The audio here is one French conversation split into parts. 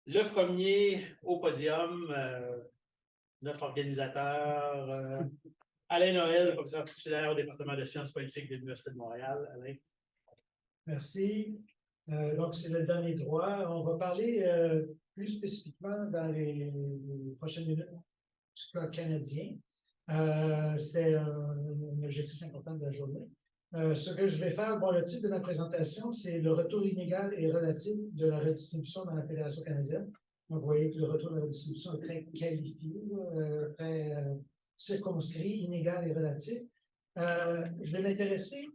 Le premier au podium, notre organisateur, Alain Noël, professeur titulaire au département de sciences politiques de l'Université de Montréal. Alain. Merci. Donc, c'est le dernier droit. On va parler plus spécifiquement dans les prochaines minutes du cas canadien. C'était un objectif important de la journée. Ce que je vais faire, bon, le titre de ma présentation, c'est le retour inégal et relatif de la redistribution dans la Fédération canadienne. Donc, vous voyez que le retour de la redistribution est très qualifié, très circonscrit, inégal et relatif. Je vais m'intéresser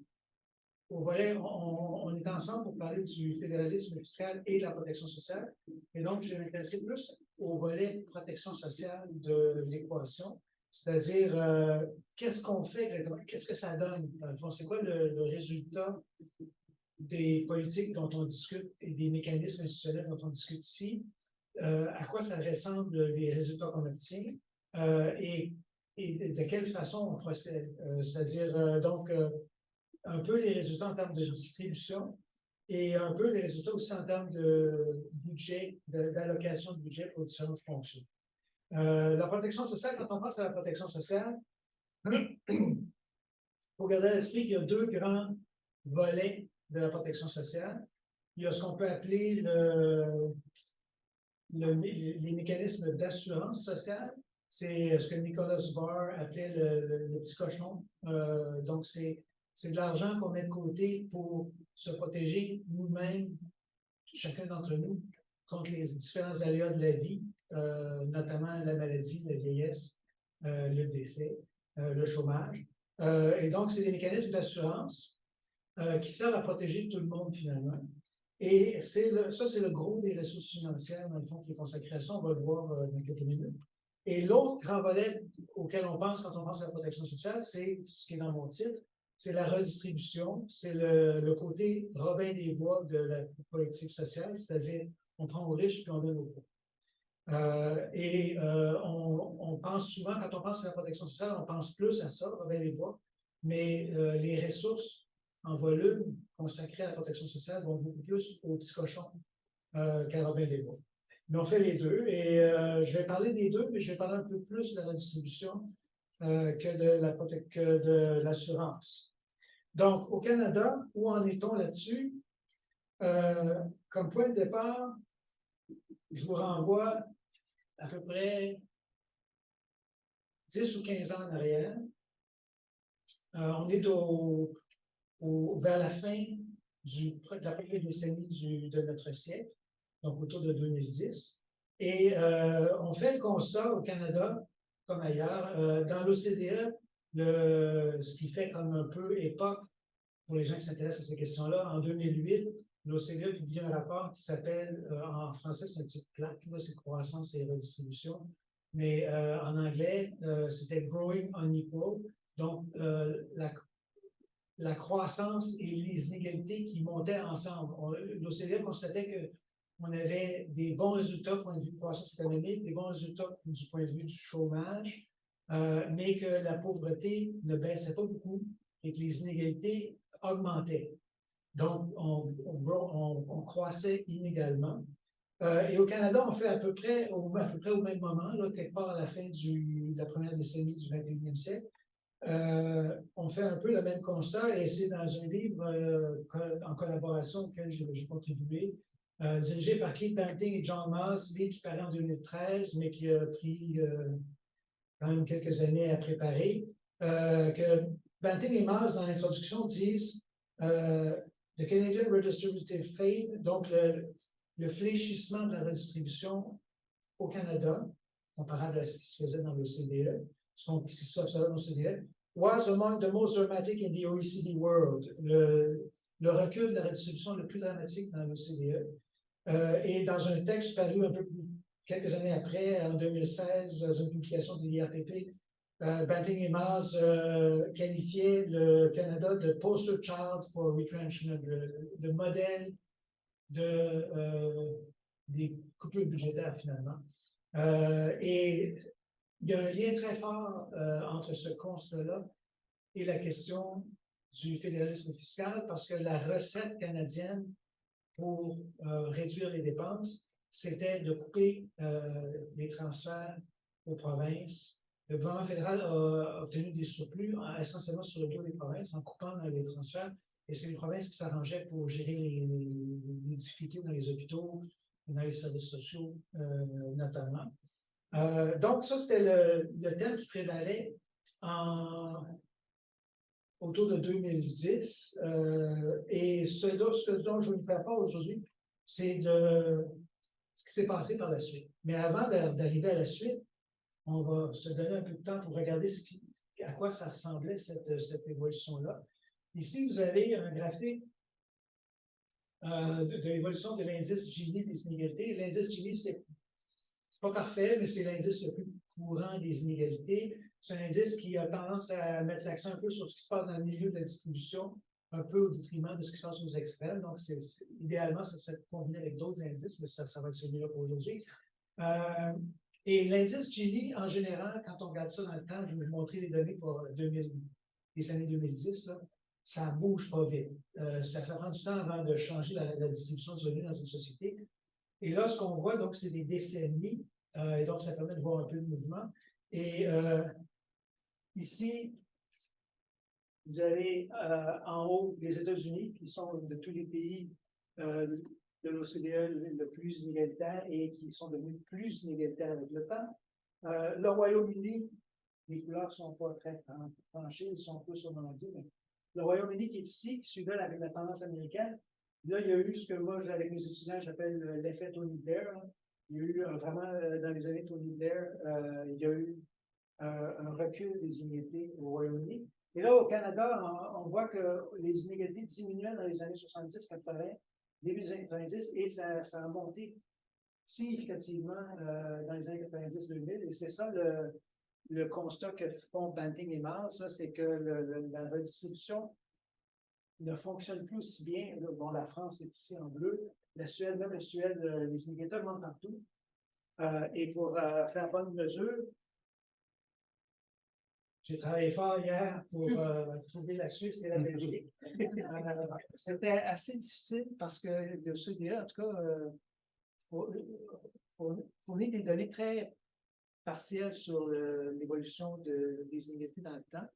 au volet, on est ensemble pour parler du fédéralisme fiscal et de la protection sociale. Et donc, je vais m'intéresser plus au volet protection sociale de l'équation, c'est-à-dire qu'est-ce qu'on fait exactement, qu'est-ce que ça donne, dans le fond, c'est quoi le résultat des politiques dont on discute et des mécanismes institutionnels dont on discute ici, à quoi ça ressemble les résultats qu'on obtient et de quelle façon on procède, c'est-à-dire donc un peu les résultats en termes de distribution et un peu les résultats aussi en termes de budget, d'allocation de budget pour différentes fonctions. La protection sociale, quand on pense à la protection sociale, il faut garder à l'esprit qu'il y a deux grands volets de la protection sociale. Il y a ce qu'on peut appeler les mécanismes d'assurance sociale. C'est ce que Nicholas Barr appelait le petit cochon. Donc, c'est de l'argent qu'on met de côté pour se protéger nous-mêmes, chacun d'entre nous, contre les différents aléas de la vie, notamment la maladie, la vieillesse, le décès, le chômage. Et donc, c'est des mécanismes d'assurance qui servent à protéger tout le monde finalement. Et ça, c'est le gros des ressources financières, dans le fond, qui est consacré à ça. On va le voir dans quelques minutes. Et l'autre grand volet auquel on pense quand on pense à la protection sociale, c'est ce qui est dans mon titre, c'est la redistribution, c'est le côté Robin des Bois de la politique sociale, c'est-à-dire on prend aux riches puis on donne aux pauvres. On pense souvent, quand on pense à la protection sociale, on pense plus à ça, Robin des Bois, mais les ressources en volume consacrées à la protection sociale vont beaucoup plus aux petits cochons qu'à Robin des Bois. Mais on fait les deux, et je vais parler des deux, mais je vais parler un peu plus de la redistribution que de l'assurance. Donc, au Canada, où en est-on là-dessus? Comme point de départ, je vous renvoie à peu près 10 ou 15 ans en arrière. On est vers la fin de la première décennie de notre siècle, donc autour de 2010. Et on fait le constat au Canada, comme ailleurs, dans l'OCDE, ce qui fait comme un peu époque pour les gens qui s'intéressent à ces questions-là, en 2008, l'OCDE a publié un rapport qui s'appelle, en français, c'est un titre plate, c'est Croissance et redistribution, mais en anglais, c'était Growing Unequal. Donc, la croissance et les inégalités qui montaient ensemble. L'OCDE constatait qu'on avait des bons résultats du point de vue de croissance économique, des bons résultats du point de vue du chômage, mais que la pauvreté ne baissait pas beaucoup et que les inégalités augmentaient. Donc, on croissait inégalement. Et au Canada, on fait à peu près au même moment, là, quelque part à la fin de la première décennie du 21e siècle, on fait un peu le même constat, et c'est dans un livre en collaboration auquel j'ai contribué, dirigé par Keith Banting et John Moss, livre qui paraît en 2013, mais qui a pris quand même quelques années à préparer, que Banting et Moss, dans l'introduction, disent The Canadian Redistributive Fade, donc le fléchissement de la redistribution au Canada, comparable à ce qui se faisait dans l'OCDE, ce qui se observait dans l'OCDE, was among the most dramatic in the OECD world. Le recul de la redistribution le plus dramatique dans l'OCDE. Et dans un texte paru un peu plus quelques années après, en 2016, dans une publication de l'IAPP, Banting et Moss qualifiaient le Canada de poster child for retrenchment, le modèle des coupures budgétaires finalement. Et il y a un lien très fort entre ce constat-là et la question du fédéralisme fiscal, parce que la recette canadienne pour réduire les dépenses c'était de couper les transferts aux provinces. Le gouvernement fédéral a obtenu des surplus essentiellement sur le dos des provinces en coupant les transferts. Et c'est les provinces qui s'arrangeaient pour gérer les difficultés dans les hôpitaux, dans les services sociaux notamment. Donc, ça, c'était le thème qui prévalait autour de 2010. Et ce dont je vais vous faire part aujourd'hui, c'est ce qui s'est passé par la suite. Mais avant d'arriver à la suite, on va se donner un peu de temps pour regarder à quoi ça ressemblait cette évolution-là. Ici, vous avez un graphique de l'évolution de l'indice Gini des inégalités. L'indice Gini, c'est pas parfait, mais c'est l'indice le plus courant des inégalités. C'est un indice qui a tendance à mettre l'accent un peu sur ce qui se passe dans le milieu de la distribution, un peu au détriment de ce qui se passe aux extrêmes. Donc, idéalement, ça se combine avec d'autres indices, mais ça va être celui-là pour aujourd'hui. Et l'indice Gini, en général, quand on regarde ça dans le temps, je vais vous montrer les données pour les années 2010, là, ça ne bouge pas vite. Ça prend du temps avant de changer la distribution de revenus dans une société. Et là, ce qu'on voit, donc, c'est des décennies, et donc ça permet de voir un peu de mouvement. Et ici, vous avez en haut les États-Unis, qui sont de tous les pays de l'OCDE le plus inégalitaire et qui sont devenus plus inégalitaires avec le temps. Le Royaume-Uni, les couleurs ne sont pas très tranchées, ils sont plus sur mon dit, mais le Royaume-Uni qui est ici, qui suivait avec la tendance américaine, là, il y a eu ce que moi, avec mes étudiants, j'appelle l'effet Tony Blair. Il y a eu vraiment, dans les années Tony Blair, il y a eu un recul des inégalités au Royaume-Uni. Et là, au Canada, on voit que les inégalités diminuaient dans les années 70-80, début des années 90, et ça a monté significativement dans les années 90-2000. Et c'est ça le constat que font Banting et Miles, c'est que la redistribution ne fonctionne plus aussi bien. Bon, la France est ici en bleu. La Suède, même la Suède, les inégalités augmentent partout. Et pour faire bonne mesure, j'ai travaillé fort hier pour trouver la Suisse et la Belgique. C'était assez difficile parce que le CDE, en tout cas, fournit des données très partielles sur l'évolution des inégalités dans le temps.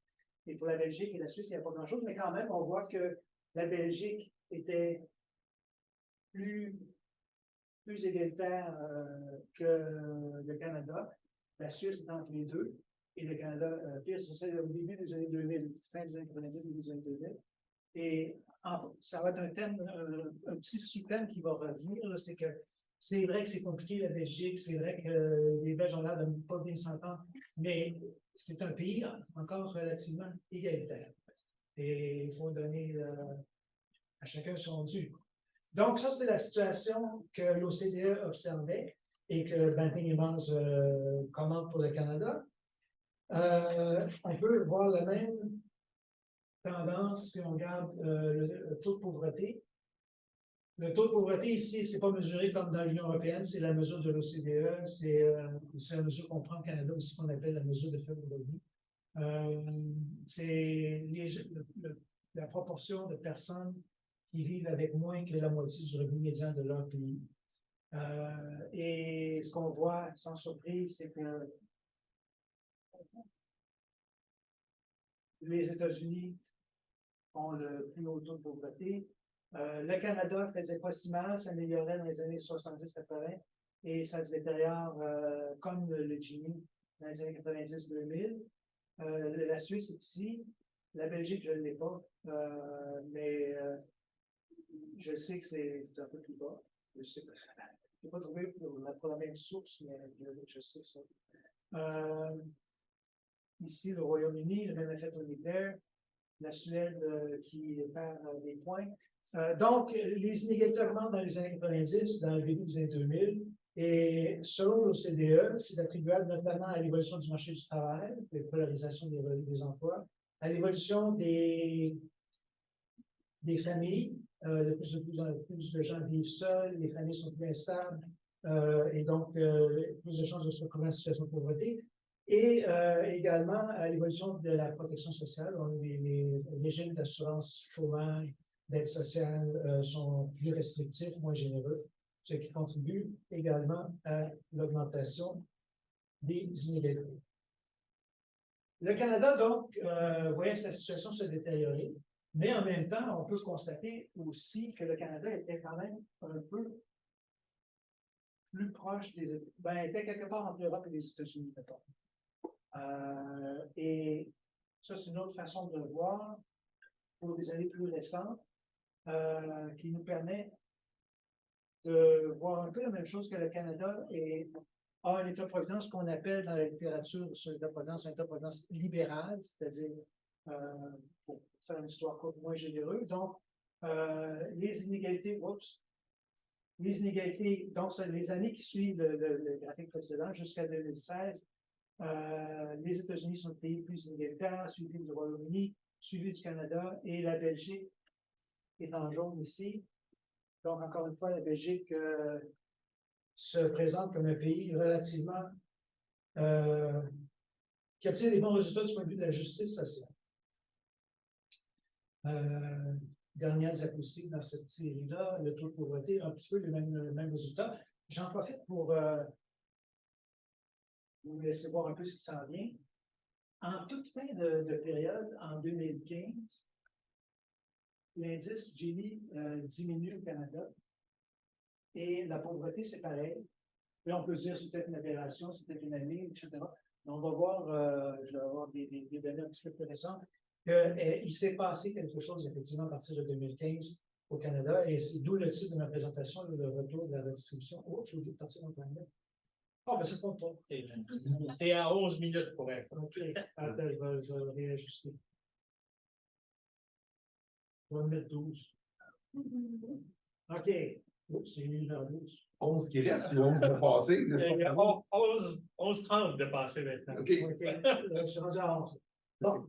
Et pour la Belgique et la Suisse, il n'y a pas grand-chose, mais quand même, on voit que la Belgique était plus égalitaire que le Canada. La Suisse est entre les deux. Et le Canada, pire, c'est au début des années 2000, fin des années 90, début des années 2000. Et ça va être un thème, un petit sous-thème qui va revenir, c'est que c'est vrai que c'est compliqué la Belgique, c'est vrai que les Belges ont l'air de ne pas bien s'entendre, mais c'est un pays encore relativement égalitaire. Et il faut donner à chacun son dû. Donc, ça, c'était la situation que l'OCDE observait et que Banting et Miles commentent pour le Canada. On peut voir la même tendance si on regarde le taux de pauvreté. Le taux de pauvreté ici, ce n'est pas mesuré comme dans l'Union européenne, c'est la mesure de l'OCDE, c'est la mesure qu'on prend au Canada aussi, qu'on appelle la mesure de faible revenu. C'est la proportion de personnes qui vivent avec moins que la moitié du revenu médian de leur pays. Et ce qu'on voit, sans surprise, c'est que les États-Unis ont le plus haut taux de pauvreté. Le Canada faisait pas si mal, s'améliorait dans les années 70-80 et ça se détériore comme le Gini dans les années 90-2000. La Suisse est ici. La Belgique, je ne l'ai pas, mais je sais que c'est un peu plus bas. Je sais pas. Je n'ai pas trouvé pour la même source, mais je sais ça. Ici, le Royaume-Uni, le même effet Tony Blair, la Suède qui perd des points. Donc, les inégalités augmentent dans les années 90, dans le début des années 2000, et selon l'OCDE, c'est attribuable notamment à l'évolution du marché du travail, la polarisation des emplois, à l'évolution des familles. De plus en plus de gens vivent seuls, les familles sont plus instables, et donc plus de chances de se retrouver en situation de pauvreté. Et également à l'évolution de la protection sociale. Les régimes d'assurance chômage, d'aide sociale sont plus restrictifs, moins généreux. ce qui contribue également à l'augmentation des inégalités. Le Canada, donc, voyait sa situation se détériorer, mais en même temps, on peut constater aussi que le Canada était quand même un peu plus proche des États-Unis. Ben, était quelque part entre l'Europe et les États-Unis, mettons. Et ça, c'est une autre façon de le voir pour des années plus récentes, qui nous permet de voir un peu la même chose que le Canada a un État-providence qu'on appelle dans la littérature sur l'État-providence un État-providence libéral, c'est-à-dire, pour faire une histoire courte, moins généreuse. Donc, les inégalités, donc, c'est les années qui suivent le graphique précédent, jusqu'à 2016, les États-Unis sont le pays le plus inégalitaire, suivi du Royaume-Uni, suivi du Canada, et la Belgique est en jaune ici. Donc, encore une fois, la Belgique se présente comme un pays relativement qui obtient des bons résultats du point de vue de la justice sociale. Dernière diapositive dans cette série-là, le taux de pauvreté, un petit peu les mêmes résultats. J'en profite pour vous laisser voir un peu ce qui s'en vient. En toute fin de période, en 2015, l'indice Gini diminue au Canada et la pauvreté, c'est pareil. Et on peut dire c'est peut-être une aberration, c'est peut-être une année, etc. Mais on va voir, je vais avoir des données un petit peu plus récentes, qu'il s'est passé quelque chose effectivement à partir de 2015 au Canada, et c'est d'où le titre de ma présentation, le retour de la redistribution. Oh, j'ai oublié de partir dans le temps. Ah, ben ça compte pas. T'es à 11 minutes pour être. OK, attends, je vais réajuster. Je vais me mettre 12. OK. Oups, j'ai mis vers 12. 11 qui reste, ou 11 de passé. Il y a 11-30 de passé maintenant. OK. Je suis rendu à 11. Bon.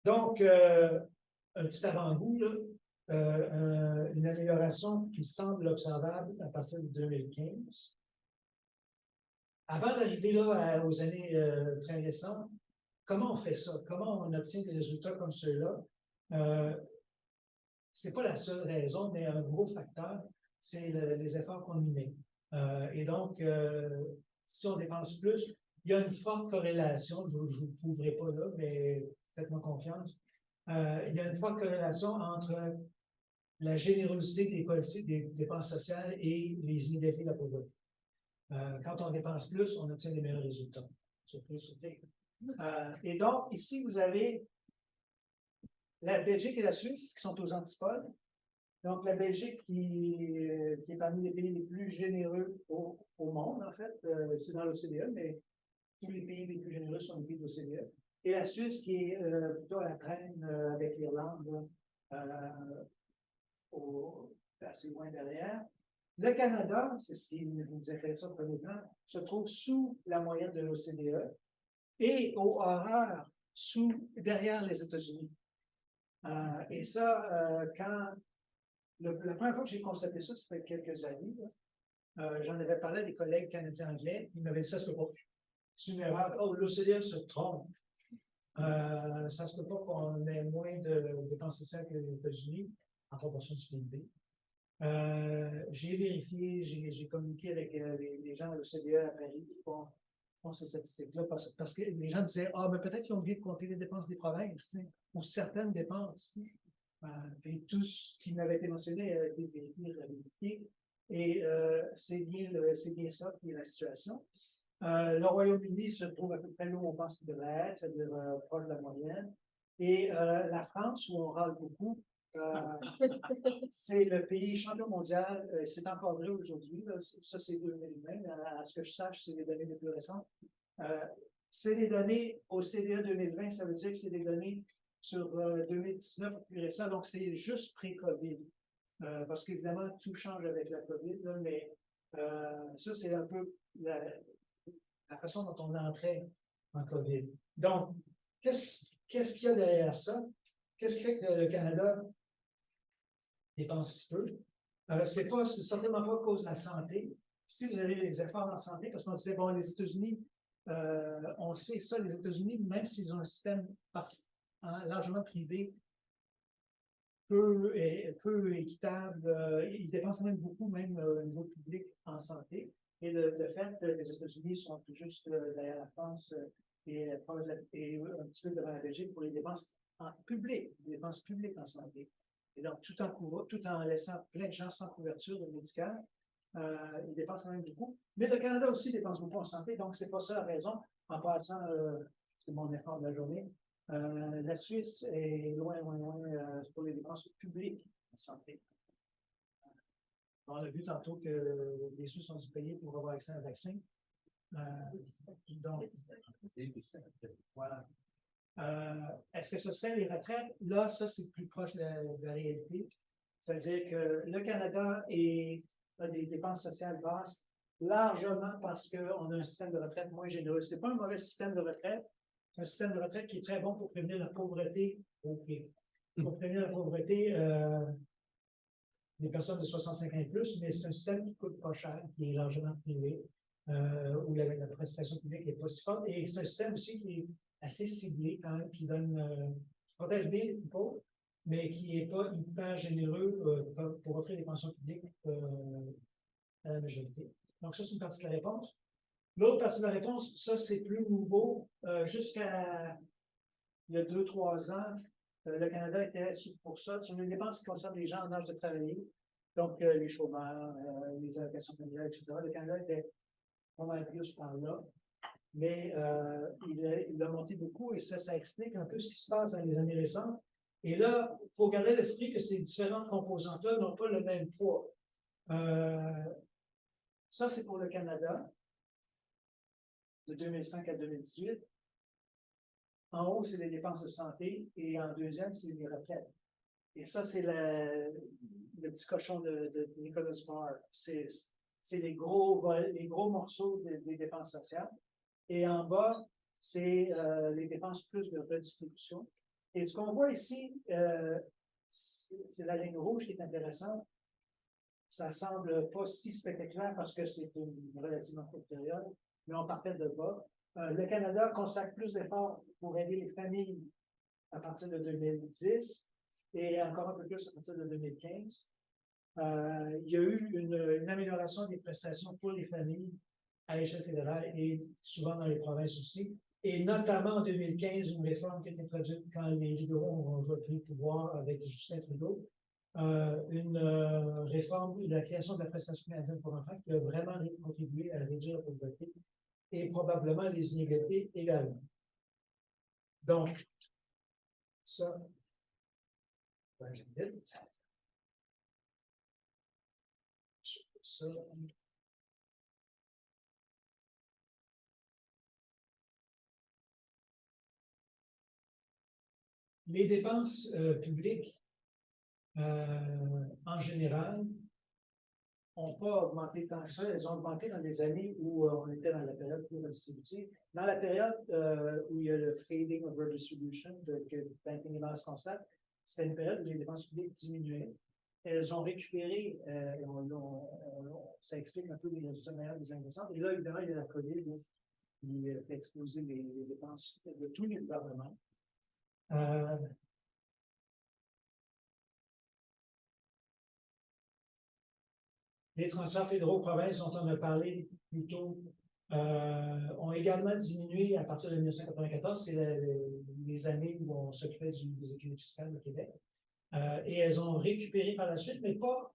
Donc, un petit avant-goût, une amélioration qui semble observable à partir de 2015. Avant d'arriver là aux années très récentes, comment on fait ça? Comment on obtient des résultats comme ceux-là? C'est pas la seule raison, mais un gros facteur, c'est les efforts qu'on y met. Et donc, si on dépense plus, il y a une forte corrélation, je ne vous le prouverai pas là, mais faites-moi confiance. Il y a une forte corrélation entre la générosité des politiques, des dépenses sociales et les inégalités de la pauvreté. Quand on dépense plus, on obtient des meilleurs résultats. Et donc, ici, vous avez la Belgique et la Suisse qui sont aux antipodes. Donc, la Belgique qui est parmi les pays les plus généreux au monde, en fait. C'est dans l'OCDE, mais tous les pays les plus généreux sont les pays de l'OCDE. Et la Suisse qui est plutôt à la traîne avec l'Irlande, assez loin derrière. Le Canada, c'est ce qui nous intéresse au premier plan, se trouve sous la moyenne de l'OCDE et au horreur derrière les États-Unis. Et ça, la première fois que j'ai constaté ça, ça fait quelques années, j'en avais parlé à des collègues canadiens-anglais, ils m'avaient dit ça se peut pas. C'est une erreur. Oh, l'OCDE se trompe. Ça se peut pas qu'on ait moins de dépenses sociales que les États-Unis en proportion du PIB. J'ai vérifié, j'ai communiqué avec les gens de l'OCDE à Paris qui font ces statistiques-là parce que les gens disaient ah, mais peut-être qu'ils ont oublié de compter les dépenses des provinces, ou certaines dépenses. Puis tout ce qui m'avait été mentionné a été vérifié. Et c'est bien ça qui est la situation. Le Royaume-Uni se trouve à peu près là où on pense qu'il devrait être, c'est-à-dire proche de la moyenne. Et la France, où on râle beaucoup, c'est le pays champion mondial. C'est encore vrai aujourd'hui. Ça, c'est 2020. À ce que je sache, c'est les données les plus récentes. C'est les données au CDE 2020. Ça veut dire que c'est des données sur 2019 ou plus récent. Donc, c'est juste pré-COVID. Parce qu'évidemment, tout change avec la COVID. Là, mais ça, c'est un peu la façon dont on entrait en COVID. Donc, qu'est-ce qu'il y a derrière ça? Qu'est-ce qui fait que le Canada dépense si peu? C'est certainement pas à cause de la santé. Si vous avez les efforts en santé, parce qu'on disait, bon, les États-Unis, on sait ça, les États-Unis, même s'ils ont un système largement privé, peu équitable. Ils dépensent même beaucoup, même au niveau public, en santé. Et le fait que les États-Unis sont tout juste derrière la France et un petit peu devant la Belgique pour les dépenses publiques en santé. Et donc, tout en laissant plein de gens sans couverture médicale, ils dépensent quand même beaucoup. Mais le Canada aussi dépense beaucoup en santé, donc c'est pas ça la raison. En passant, c'est mon effort de la journée, la Suisse est loin pour les dépenses publiques en santé. On a vu tantôt que les Suisses ont dû payer pour avoir accès à un vaccin. Donc, voilà. Est-ce que ce serait les retraites? Là, ça, c'est plus proche de la réalité. C'est-à-dire que le Canada a des dépenses sociales basses, largement parce qu'on a un système de retraite moins généreux. Ce n'est pas un mauvais système de retraite, c'est un système de retraite qui est très bon pour prévenir la pauvreté au pays. Pour prévenir la pauvreté des personnes de 65 ans et plus, mais c'est un système qui ne coûte pas cher, qui est largement privé, où la prestation publique n'est pas si forte. Et c'est un système aussi qui est assez ciblé quand même, qui protège bien les plus pauvres, mais qui n'est pas hyper généreux pour offrir des pensions publiques à la majorité. Donc ça, c'est une partie de la réponse. L'autre partie de la réponse, ça, c'est plus nouveau. Jusqu'à il y a 2-3 ans, le Canada était pour ça, sur une dépense qui concerne les gens en âge de travailler, donc les chômeurs, les allocations familiales, etc. Le Canada était pas mal plus par là, mais il a monté beaucoup et ça explique un peu ce qui se passe dans les années récentes. Et là, il faut garder à l'esprit que ces différentes composantes-là n'ont pas le même poids. Ça, c'est pour le Canada, de 2005 à 2018. En haut, c'est les dépenses de santé et en deuxième, c'est les retraites. Et ça, c'est le petit cochon de Nicholas Barr. C'est les gros morceaux des dépenses sociales. Et en bas, c'est les dépenses plus de redistribution. Et ce qu'on voit ici, c'est la ligne rouge qui est intéressante. Ça semble pas si spectaculaire parce que c'est une relativement courte période, mais on partait de bas. Le Canada consacre plus d'efforts pour aider les familles à partir de 2010 et encore un peu plus à partir de 2015. Il y a eu une amélioration des prestations pour les familles à l'échelle fédérale et souvent dans les provinces aussi. Et notamment en 2015, une réforme qui a été introduite quand les libéraux ont repris le pouvoir avec Justin Trudeau. Une réforme de la création de la prestation canadienne pour enfants qui a vraiment contribué à réduire la pauvreté et probablement les inégalités également. Donc, ça, j'invite. Ça. Les dépenses publiques, en général, n'ont pas augmenté tant que ça. Elles ont augmenté dans des années où on était dans la période plus redistributive. Dans la période où il y a le fading of redistribution que Banking and Finance constate, c'était une période où les dépenses publiques diminuaient. Elles ont récupéré, ça explique un peu les résultats meilleurs des années récentes. Et là, évidemment, il y a la COVID qui fait exploser les dépenses de tous les gouvernements. Les transferts fédéraux aux provinces dont on a parlé plus tôt ont également diminué à partir de 1994. C'est les années où on s'occupait du déséquilibre fiscal au Québec. Et elles ont récupéré par la suite, mais pas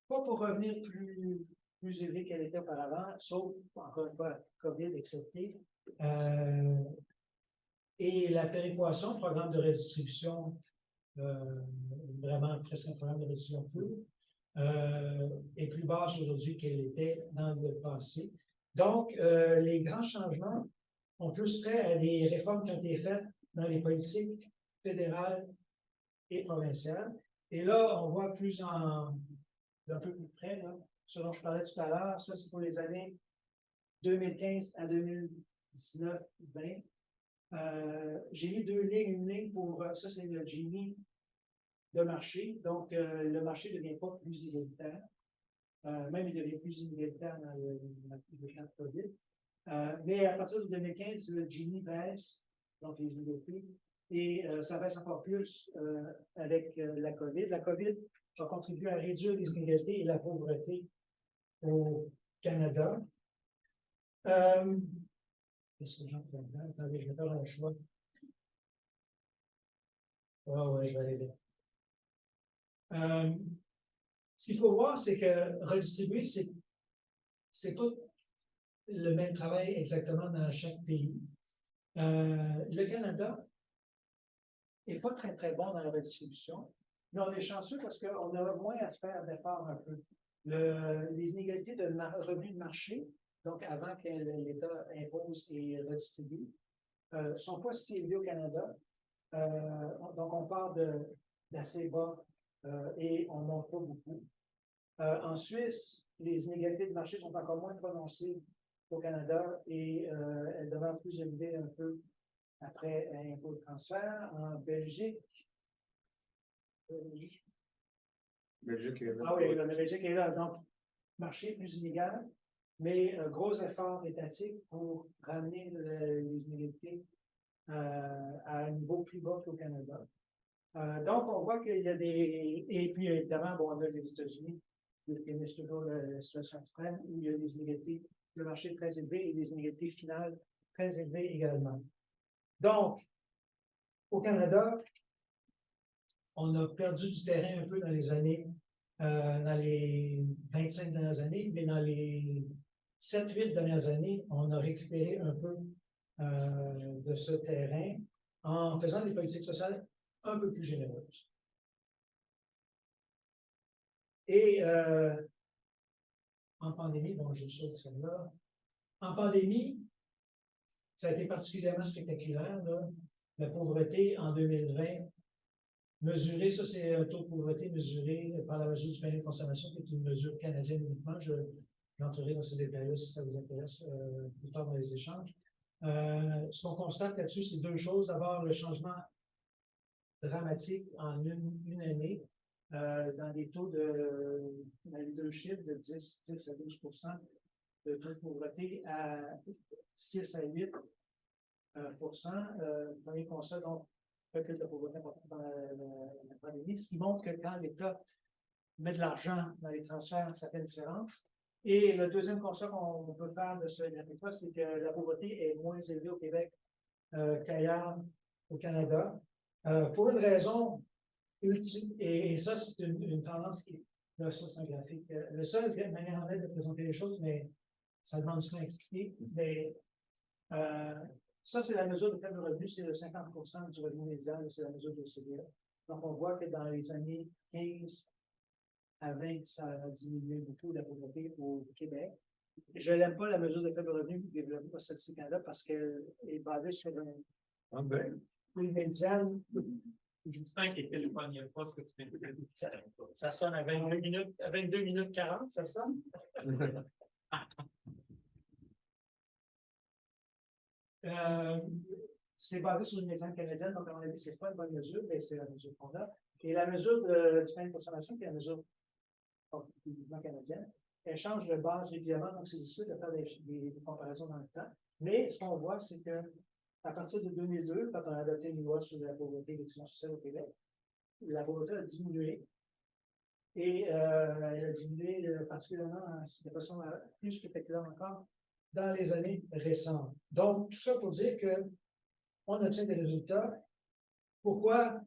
pour revenir plus élevées qu'elles étaient auparavant, sauf, encore une fois, COVID excepté. Et la péréquation, programme de redistribution, vraiment presque un programme de redistribution pure, est plus basse aujourd'hui qu'elle était dans le passé. Donc, les grands changements ont plus trait à des réformes qui ont été faites dans les politiques fédérales et provinciales. Et là, on voit d'un peu plus près, là, ce dont je parlais tout à l'heure, ça c'est pour les années 2015 à 2019-20. J'ai mis deux lignes, une ligne pour, ça c'est le Gini de marché, donc le marché ne devient pas plus inégalitaire, même il devient plus inégalitaire dans le champ de COVID. Mais à partir de 2015, le Gini baisse, donc les inégalités, et ça baisse encore plus avec la COVID. La COVID a contribué à réduire les inégalités et la pauvreté au Canada. Qu'est-ce que j'en fais là? Attendez, je vais faire un choix. Oui, je vais aller là. Ce qu'il faut voir, c'est que redistribuer, c'est pas le même travail exactement dans chaque pays. Le Canada n'est pas très, très bon dans la redistribution, mais on est chanceux parce qu'on a moins à se faire d'efforts un peu. Les inégalités de revenus de marché, donc avant que l'État impose et redistribue, ne sont pas si élevés au Canada. Donc, on part d'assez bas et on ne monte pas beaucoup. En Suisse, les inégalités de marché sont encore moins prononcées qu'au Canada et elles demeurent plus élevées un peu après un impôt de transfert. En Belgique, Belgique est là. ah oui, la Belgique est là. Donc, marché plus inégal, mais un gros effort étatique pour ramener les inégalités à un niveau plus bas qu'au Canada. Donc, on voit qu'il y a des... Et puis, évidemment, bon, on a les États-Unis, qui connaissent toujours la situation extrême, où il y a des inégalités, le marché très élevé et des inégalités finales très élevées également. Donc, au Canada, on a perdu du terrain un peu dans les 25 dernières années, mais dans les 7-8 dernières années, on a récupéré un peu de ce terrain en faisant des politiques sociales un peu plus généreuses. Et en pandémie, bon, je saute celle-là. En pandémie, ça a été particulièrement spectaculaire, là. La pauvreté en 2020, mesurée, ça c'est un taux de pauvreté mesuré par la mesure du panier de consommation, qui est une mesure canadienne uniquement. J'entrerai dans ces détails-là si ça vous intéresse plus tard dans les échanges. Ce qu'on constate là-dessus, c'est deux choses. D'abord, le changement dramatique en une année dans les taux dans les deux chiffres de 10 à 12 de taux de pauvreté à 6 à 8 premier constat, donc, recul de pauvreté dans la pandémie, ce qui montre que quand l'État met de l'argent dans les transferts, ça fait une différence. Et le deuxième constat qu'on peut faire de ce graphique-là, c'est que la pauvreté est moins élevée au Québec qu'ailleurs au Canada, pour une raison ultime, et ça, c'est une tendance qui... Là, ça, c'est un graphique. Le seul manière en fait de présenter les choses, mais ça demande du temps à expliquer, mais ça, c'est la mesure de faible revenu, c'est le 50% du revenu médian, c'est la mesure de l'OCDE. Donc, on voit que dans les années 15 à 20, ça a diminué beaucoup la pauvreté au Québec. Je n'aime pas la mesure de faible revenu développée par cette Canada parce qu'elle est basée sur une médiane. Justin qui était le premier poste que tu fais. Ça sonne à 22 minutes 40, ça sonne? C'est basé sur une médiane canadienne, donc à mon avis, ce n'est pas une bonne mesure, mais c'est la mesure qu'on a. Et la mesure du panier de consommation, qui est la mesure canadienne, elle change de base régulièrement, donc c'est difficile de faire des comparaisons dans le temps. Mais ce qu'on voit, c'est que à partir de 2002, quand on a adopté une loi sur la pauvreté et l'exclusion sociale au Québec, la pauvreté a diminué. Et elle a diminué particulièrement de façon plus spectaculaire encore dans les années récentes. Donc, tout ça pour dire qu'on obtient des résultats. Pourquoi?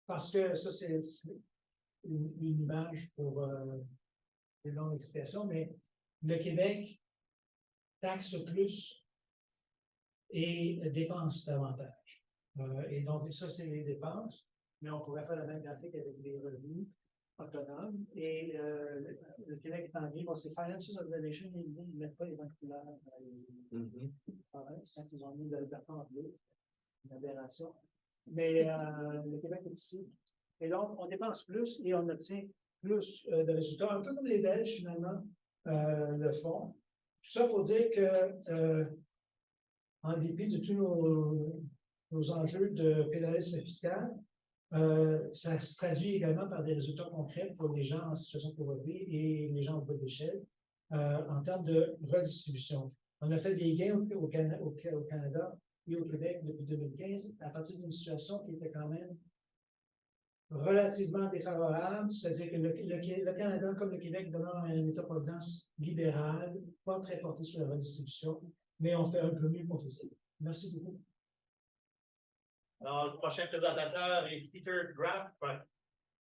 Parce que ça, c'est une image pour une longue explication, mais le Québec taxe plus et dépense davantage. Et donc, ça, c'est les dépenses, mais on pourrait faire la même graphique avec les revenus autonomes. Et le Québec est en ligne. Bon, c'est Finances of the Nation, ils ne mettent pas les banques couleurs dans les provinces, ils ont mis le bâton en bleu, une aberration. Mais le Québec est ici. Et donc, on dépense plus et on obtient plus de résultats, un peu comme les Belges, finalement, le font. Tout ça pour dire que en dépit de tous nos enjeux de fédéralisme fiscal, ça se traduit également par des résultats concrets pour les gens en situation de pauvreté et les gens au bas d'échelle en termes de redistribution. On a fait des gains au Canada et au Québec depuis 2015, à partir d'une situation qui était quand même relativement défavorable, c'est-à-dire que le Canada, comme le Québec, demeure un État-providence libéral, pas très porté sur la redistribution, mais on fait un peu mieux qu'on faisait. Merci beaucoup. Alors, le prochain présentateur est Peter Graff,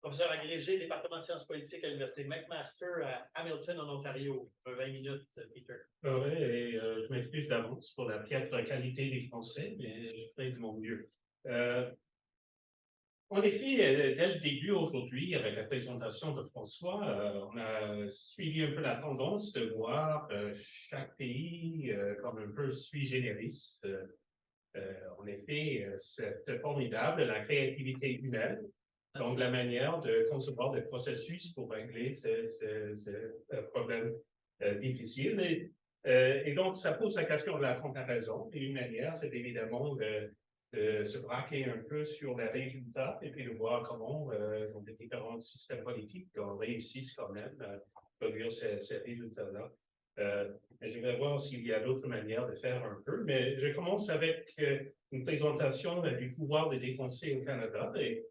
professeur agrégé, département de sciences politiques à l'Université McMaster à Hamilton, en Ontario. 20 minutes, Peter. Oui, et je m'excuse d'avance pour la piètre qualité des Français, mais je ferai de mon mieux. En effet, dès le début aujourd'hui, avec la présentation de François, on a suivi un peu la tendance de voir chaque pays comme un peu sui generis. En effet, c'est formidable, la créativité humaine, donc la manière de concevoir des processus pour régler ces problèmes difficiles. Et donc, ça pose la question de la comparaison. Et une manière, c'est évidemment de se braquer un peu sur les résultats et puis de voir comment les différents systèmes politiques réussissent quand même à produire ces résultats-là. Mais je vais voir s'il y a d'autres manières de faire un peu. Mais je commence avec une présentation du pouvoir de dépenser au Canada. Et il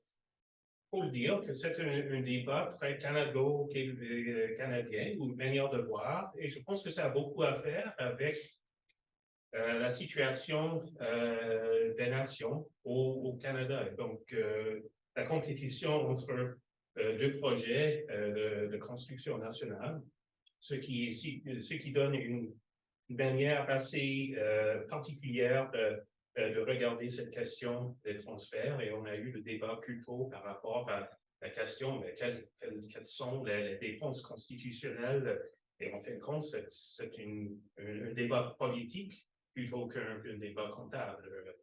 faut le dire que c'est un débat très canadien ou une manière de voir. Et je pense que ça a beaucoup à faire avec la situation des nations au Canada. Donc, la compétition entre deux projets de construction nationale, ce qui donne une manière assez particulière de regarder cette question des transferts. Et on a eu le débat plus tôt par rapport à la question de quelles sont les dépenses constitutionnelles. Et en fin de compte, c'est un débat politique plutôt qu'un débat comptable.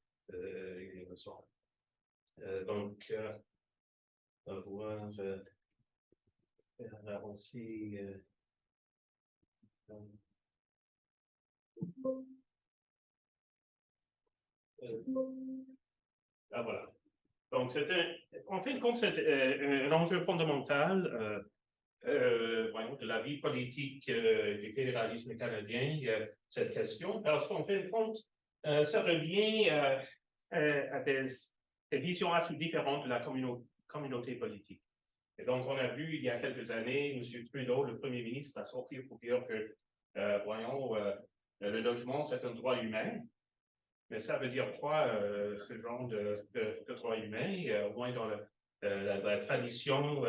Donc, on va voir faire avancer. Voilà. Donc, en fin de compte, c'est un enjeu fondamental de la vie politique du fédéralisme canadien, cette question, parce qu'en fin de compte, ça revient à des visions assez différentes de la communauté politique. Et donc, on a vu il y a quelques années, M. Trudeau, le premier ministre, a sorti pour dire que, le logement, c'est un droit humain. Mais ça veut dire quoi, ce genre de droit humain? Au moins dans la tradition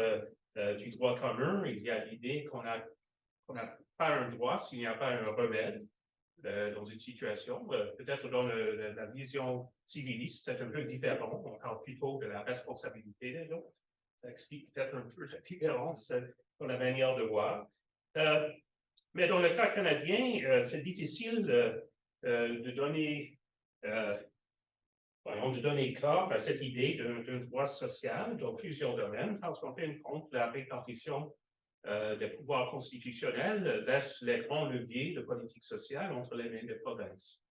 du droit commun, il y a l'idée qu'on n'a pas un droit s'il n'y a pas un remède dans une situation. Peut-être dans la vision civiliste, c'est un peu différent. On parle plutôt de la responsabilité des autres. Ça explique peut-être un peu la différence dans la manière de voir. Mais dans le cas canadien, c'est difficile de donner corps à cette idée d'un droit social dans plusieurs domaines, parce qu'en fin de compte, la répartition des pouvoirs constitutionnels laisse les grands leviers de politique sociale entre les mains des provinces.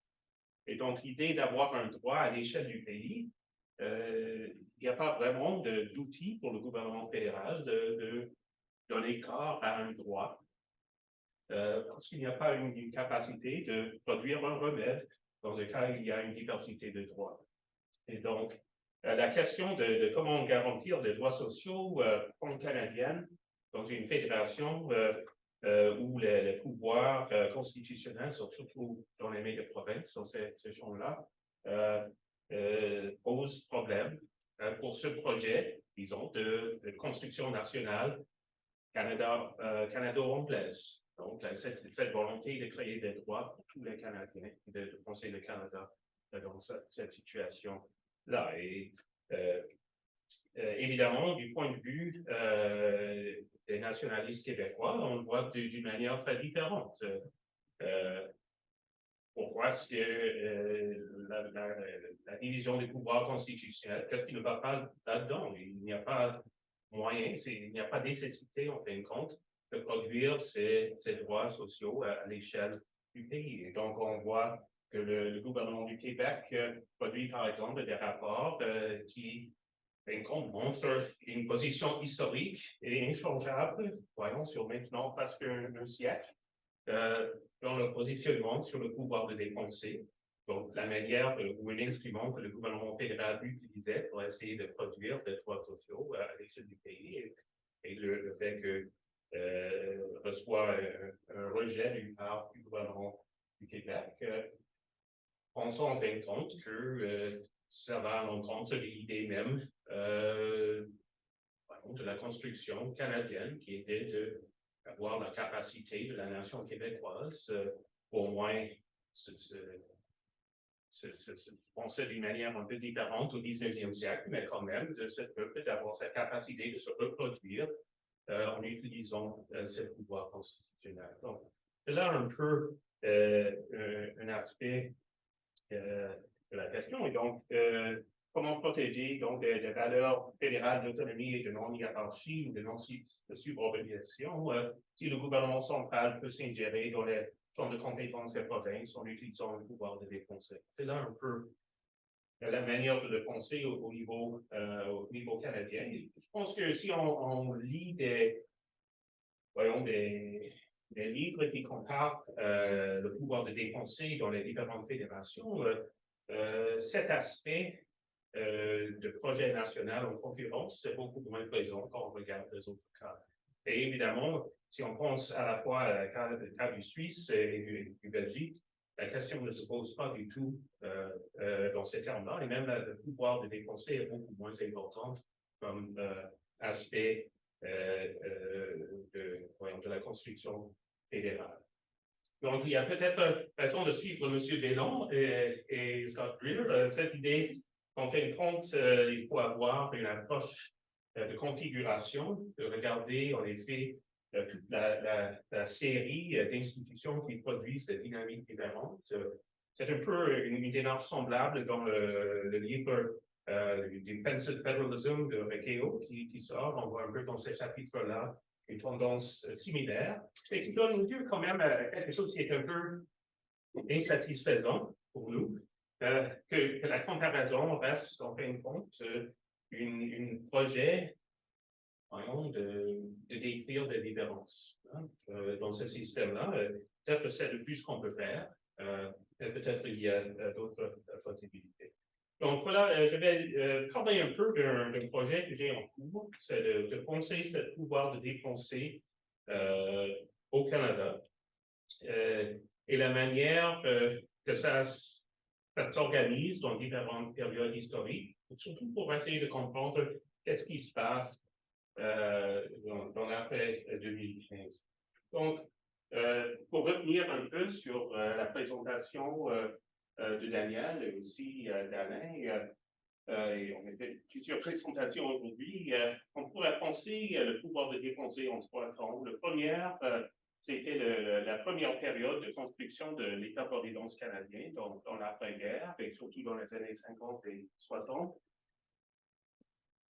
Et donc, l'idée d'avoir un droit à l'échelle du pays, il n'y a pas vraiment d'outils pour le gouvernement fédéral de donner corps à un droit, parce qu'il n'y a pas une capacité de produire un remède dans le cas où il y a une diversité de droits. Et donc, la question de comment garantir des droits sociaux pan-canadiennes dans une fédération où les pouvoirs constitutionnels sont surtout dans les mains des provinces, dans ces champs-là, pose problème pour ce projet, disons, de construction nationale canado-anglaise. Donc, cette volonté de créer des droits pour tous les Canadiens, de penser le Canada dans cette situation-là. Et évidemment, du point de vue des nationalistes québécois, on le voit d'une manière très différente. Pourquoi est-ce que la division des pouvoirs constitutionnels, qu'est-ce qui ne va pas là-dedans? Il n'y a pas moyen, il n'y a pas nécessité, en fin de compte, de produire ces droits sociaux à l'échelle du pays. Et donc, on voit que le gouvernement du Québec produit, par exemple, des rapports qui, en fin de compte, montrent une position historique et inchangeable, voyons, sur maintenant presque un siècle, dans le positionnement sur le pouvoir de dépenser. Donc, la manière ou un instrument que le gouvernement fédéral utilisait pour essayer de produire des droits sociaux à l'échelle du pays et le fait que reçoit un rejet d'une part du gouvernement du Québec, pensons en fin de compte que ça va à l'encontre de l'idée même de la construction canadienne qui était d'avoir la capacité de la nation québécoise au moins se penser d'une manière un peu différente au 19e siècle, mais quand même de ce peuple d'avoir cette capacité de se reproduire en utilisant ce pouvoir constitutionnel. Donc, c'est là un peu un aspect de la question. Et donc, comment protéger donc, des valeurs fédérales d'autonomie et de non-hiérarchie ou de non-subordination si le gouvernement central peut s'ingérer dans les champs de compétences des provinces en utilisant le pouvoir de dépenser. C'est là un peu la manière de le penser au niveau canadien. Et je pense que si on lit des livres qui comparent le pouvoir de dépenser dans les différentes fédérations, cet aspect de projet national en concurrence, c'est beaucoup moins présent quand on regarde les autres cas. Et évidemment, si on pense à la fois au cas du Suisse et du Belgique, la question ne se pose pas du tout dans ces termes-là, et même le pouvoir de dépenser est beaucoup moins important comme aspect de la construction fédérale. Donc, il y a peut-être façon de suivre M. Bellon et Scott Greer, cette idée qu'en fin de compte, il faut avoir une approche de configuration, de regarder en effet toute la série d'institutions qui produisent des dynamiques différentes. C'est un peu une démarche semblable dans le livre Defensive Federalism de Requeo qui sort. On voit un peu dans ce chapitre-là une tendance similaire, et qui donne lieu quand même à quelque chose qui est un peu insatisfaisant pour nous, que la comparaison reste en fin de compte un projet de décrire des différences dans ce système-là. Peut-être c'est le plus qu'on peut faire, peut-être il y a d'autres possibilités. Donc voilà, je vais parler un peu d'un projet que j'ai en cours, c'est de penser ce pouvoir de dépenser au Canada et la manière que ça s'organise dans différentes périodes historiques, surtout pour essayer de comprendre qu'est-ce qui se passe dans l'après 2015. Donc, pour revenir un peu sur la présentation de Daniel et aussi d'Alain, et on a fait plusieurs présentations aujourd'hui, on pourrait penser le pouvoir de dépenser en 3 temps. Le premier, c'était la première période de construction de l'État-providence canadien dans l'après-guerre, et surtout dans les années 50 et 60.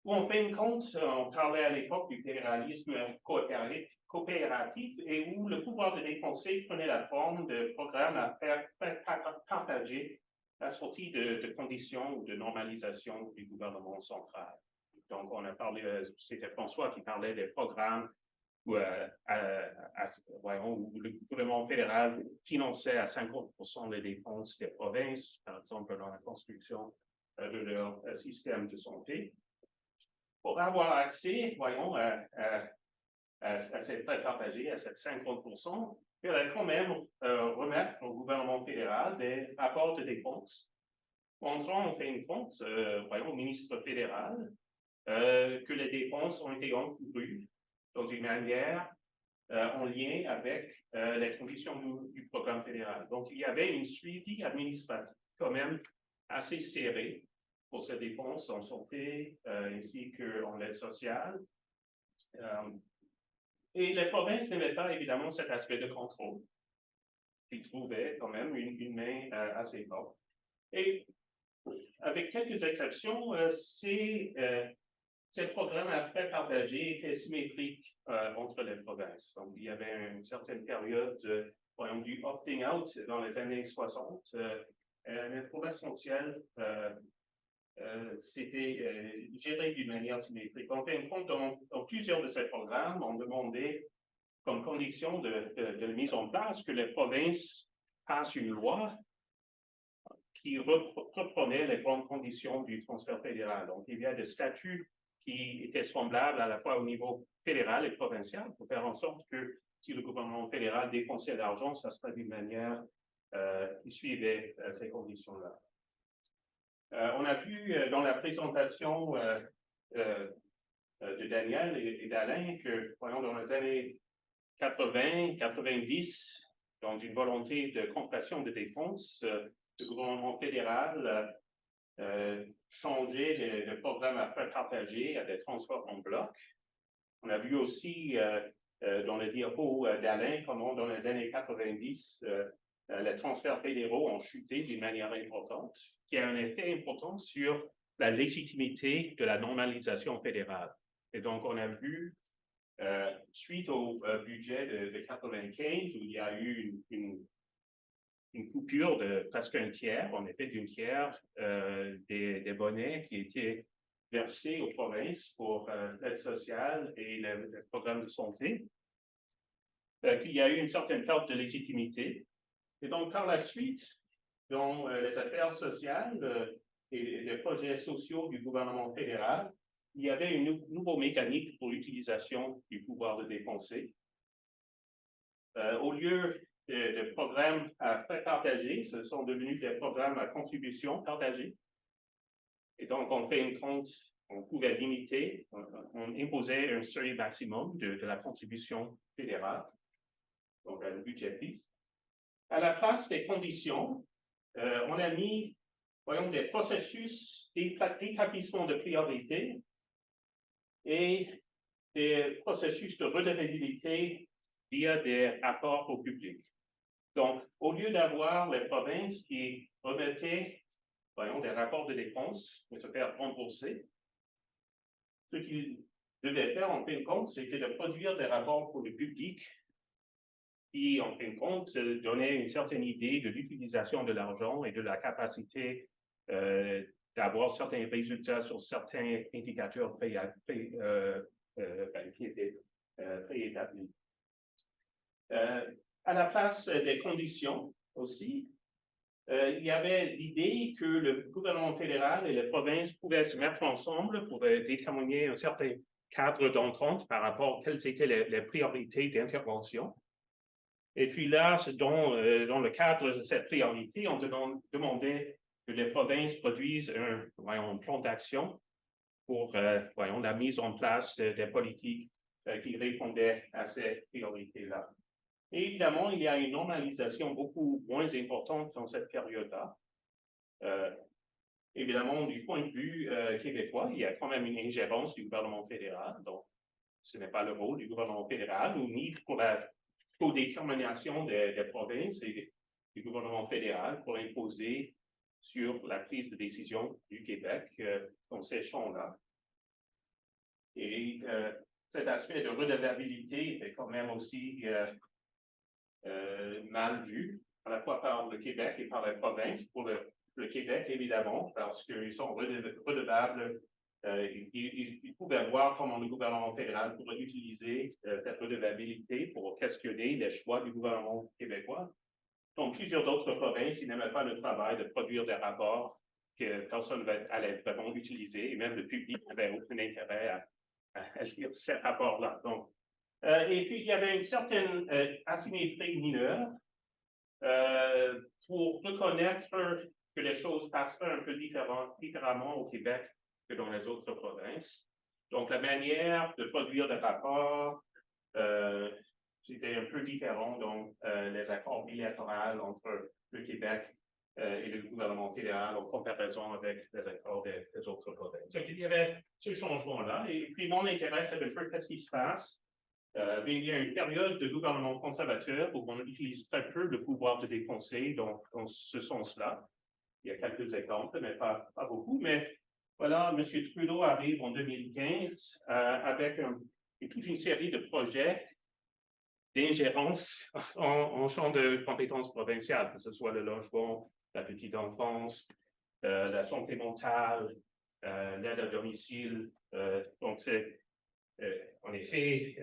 En fin de compte, on parlait à l'époque du fédéralisme coopératif et où le pouvoir de dépenser prenait la forme de programmes à faire partager la sortie de conditions ou de normalisation du gouvernement central. Donc, on a parlé, c'était François qui parlait des programmes où le gouvernement fédéral finançait à 50% les dépenses des provinces, par exemple dans la construction de leur système de santé. Pour avoir accès, à cette prêt partagé, à cette 50%, il fallait quand même remettre au gouvernement fédéral des rapports de dépenses, montrant en fin de compte, au ministre fédéral, que les dépenses ont été encourues dans une manière en lien avec les conditions du programme fédéral. Donc, il y avait une suivi administrative quand même assez serrée pour ces dépenses en santé ainsi qu'en aide sociale. Et les provinces n'aimaient pas évidemment cet aspect de contrôle. Ils trouvaient quand même une main assez forte. Et avec quelques exceptions, ces programmes à frais partagés étaient symétriques entre les provinces. Donc, il y avait une certaine période du opting out dans les années 60. Mais pour l'essentiel, c'était géré d'une manière symétrique. En fin de compte, dans plusieurs de ces programmes, on demandait comme condition de mise en place que les provinces passent une loi qui reprenait les grandes conditions du transfert fédéral. Donc, il y a des statuts qui étaient semblables à la fois au niveau fédéral et provincial pour faire en sorte que si le gouvernement fédéral dépensait l'argent, ça serait d'une manière qui suivait ces conditions-là. On a vu dans la présentation de Daniel et d'Alain que, voyons, dans les années 80, 90, dans une volonté de compression de défense, le gouvernement fédéral changeait le programme à frais partagés à des transports en bloc. On a vu aussi dans le diapo d'Alain comment dans les années 90, les transferts fédéraux ont chuté d'une manière importante, qui a un effet important sur la légitimité de la normalisation fédérale. Et donc, on a vu, suite au budget de 95, où il y a eu une coupure de presque un tiers, en effet d'une tiers, des bonnets qui étaient versés aux provinces pour l'aide sociale et le programme de santé, qu'il y a eu une certaine perte de légitimité. Et donc, par la suite, dans les affaires sociales et les projets sociaux du gouvernement fédéral, il y avait une nouveau mécanique pour l'utilisation du pouvoir de dépenser. Au lieu de programmes à frais partagés, ce sont devenus des programmes à contribution partagée. Et donc, on fait une compte, on pouvait limiter, on imposait un seuil maximum de la contribution fédérale, donc un budget fixe. À la place des conditions, on a mis, voyons, des processus d'établissement de priorité et des processus de redevabilité via des rapports au public. Donc, au lieu d'avoir les provinces qui remettaient, voyons, des rapports de dépenses pour se faire rembourser, ce qu'ils devaient faire, en fin de compte, c'était de produire des rapports pour le public qui, en fin de compte, donnait une certaine idée de l'utilisation de l'argent et de la capacité d'avoir certains résultats sur certains indicateurs qui étaient préétablis. À la place des conditions aussi, il y avait l'idée que le gouvernement fédéral et les provinces pouvaient se mettre ensemble pour déterminer un certain cadre d'entente par rapport à quelles étaient les priorités d'intervention. Et puis là, dans le cadre de cette priorité, on demandait que les provinces produisent un plan d'action pour la mise en place des politiques qui répondaient à ces priorités-là. Et évidemment, il y a une normalisation beaucoup moins importante dans cette période-là. Évidemment, du point de vue québécois, il y a quand même une ingérence du gouvernement fédéral. Donc, ce n'est pas le rôle du gouvernement fédéral, ou ni pour la codétermination des provinces et du gouvernement fédéral pour imposer sur la prise de décision du Québec dans ces champs-là. Et cet aspect de redevabilité était quand même aussi mal vu, à la fois par le Québec et par les provinces. Pour le Québec, évidemment, parce qu'ils sont redevables. Ils pouvaient voir comment le gouvernement fédéral pourrait utiliser cette redevabilité pour questionner les choix du gouvernement québécois. Donc, plusieurs d'autres provinces, ils n'aimaient pas le travail de produire des rapports que personne allait vraiment utiliser, et même le public n'avait aucun intérêt à lire ces rapports-là. Donc, et puis, il y avait une certaine asymétrie mineure pour reconnaître que les choses passeraient un peu différemment au Québec que dans les autres provinces. Donc, la manière de produire des rapports, c'était un peu différent dans les accords bilatéraux entre le Québec et le gouvernement fédéral en comparaison avec les accords des autres provinces. Donc, il y avait ce changement-là. Et puis, mon intérêt, c'est un peu qu'est-ce qui se passe. Il y a une période de gouvernement conservateur où on utilise très peu le pouvoir de dépenser dans ce sens-là. Il y a quelques exemples, mais pas beaucoup. Mais voilà, M. Trudeau arrive en 2015 avec toute une série de projets d'ingérence en champ de compétences provinciales, que ce soit le logement, la petite enfance, la santé mentale, l'aide à domicile. Donc, c'est en effet,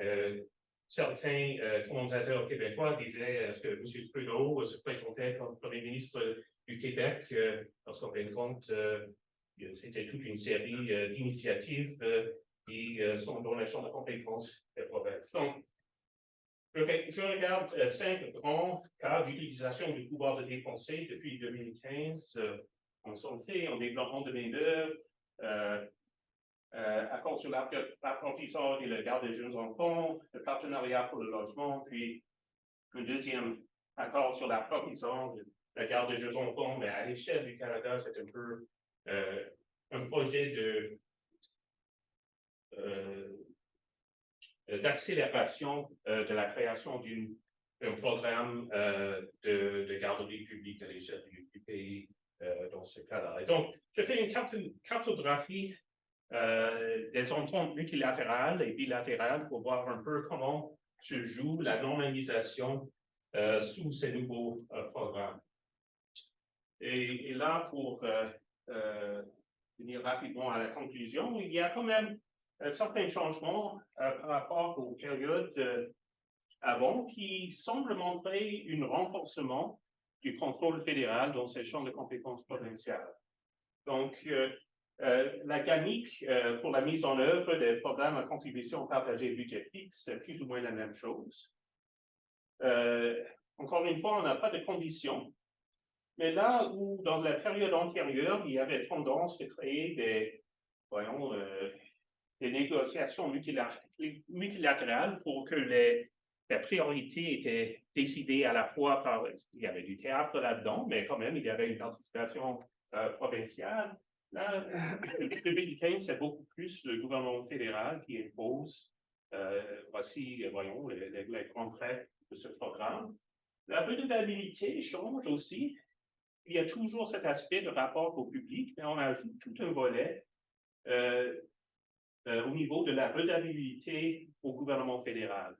certains commentateurs québécois disaient est-ce que M. Trudeau se présentait comme Premier ministre du Québec parce qu'en fin de compte, c'était toute une série d'initiatives qui sont dans le champ de compétences des provinces. Donc, je regarde 5 grands cas d'utilisation du pouvoir de dépenser depuis 2015 en santé, en développement de main-d'œuvre, accord sur l'apprentissage et le garde des jeunes enfants, le partenariat pour le logement, puis un deuxième accord sur l'apprentissage, le garde des jeunes enfants, mais à l'échelle du Canada, c'est un peu un projet d'accélération de la création d'un programme de garderie publique à l'échelle du pays dans ce cas-là. Et donc, je fais une cartographie des ententes multilatérales et bilatérales pour voir un peu comment se joue la normalisation sous ces nouveaux programmes. Et là, pour venir rapidement à la conclusion, il y a quand même certains changements par rapport aux périodes avant qui semblent montrer un renforcement du contrôle fédéral dans ces champs de compétences provinciales. Donc, la gamique pour la mise en œuvre des programmes à contribution partagée budget fixe, c'est plus ou moins la même chose. Encore une fois, on n'a pas de conditions, mais là où dans la période antérieure, il y avait tendance de créer des négociations multilatérales pour que la priorité était décidée à la fois par, il y avait du théâtre là-dedans, mais quand même, il y avait une participation provinciale. Là, depuis 2015, c'est beaucoup plus le gouvernement fédéral qui impose, voici, les grands traits de ce programme. La redevabilité change aussi. Il y a toujours cet aspect de rapport au public, mais on ajoute tout un volet au niveau de la redevabilité au gouvernement fédéral.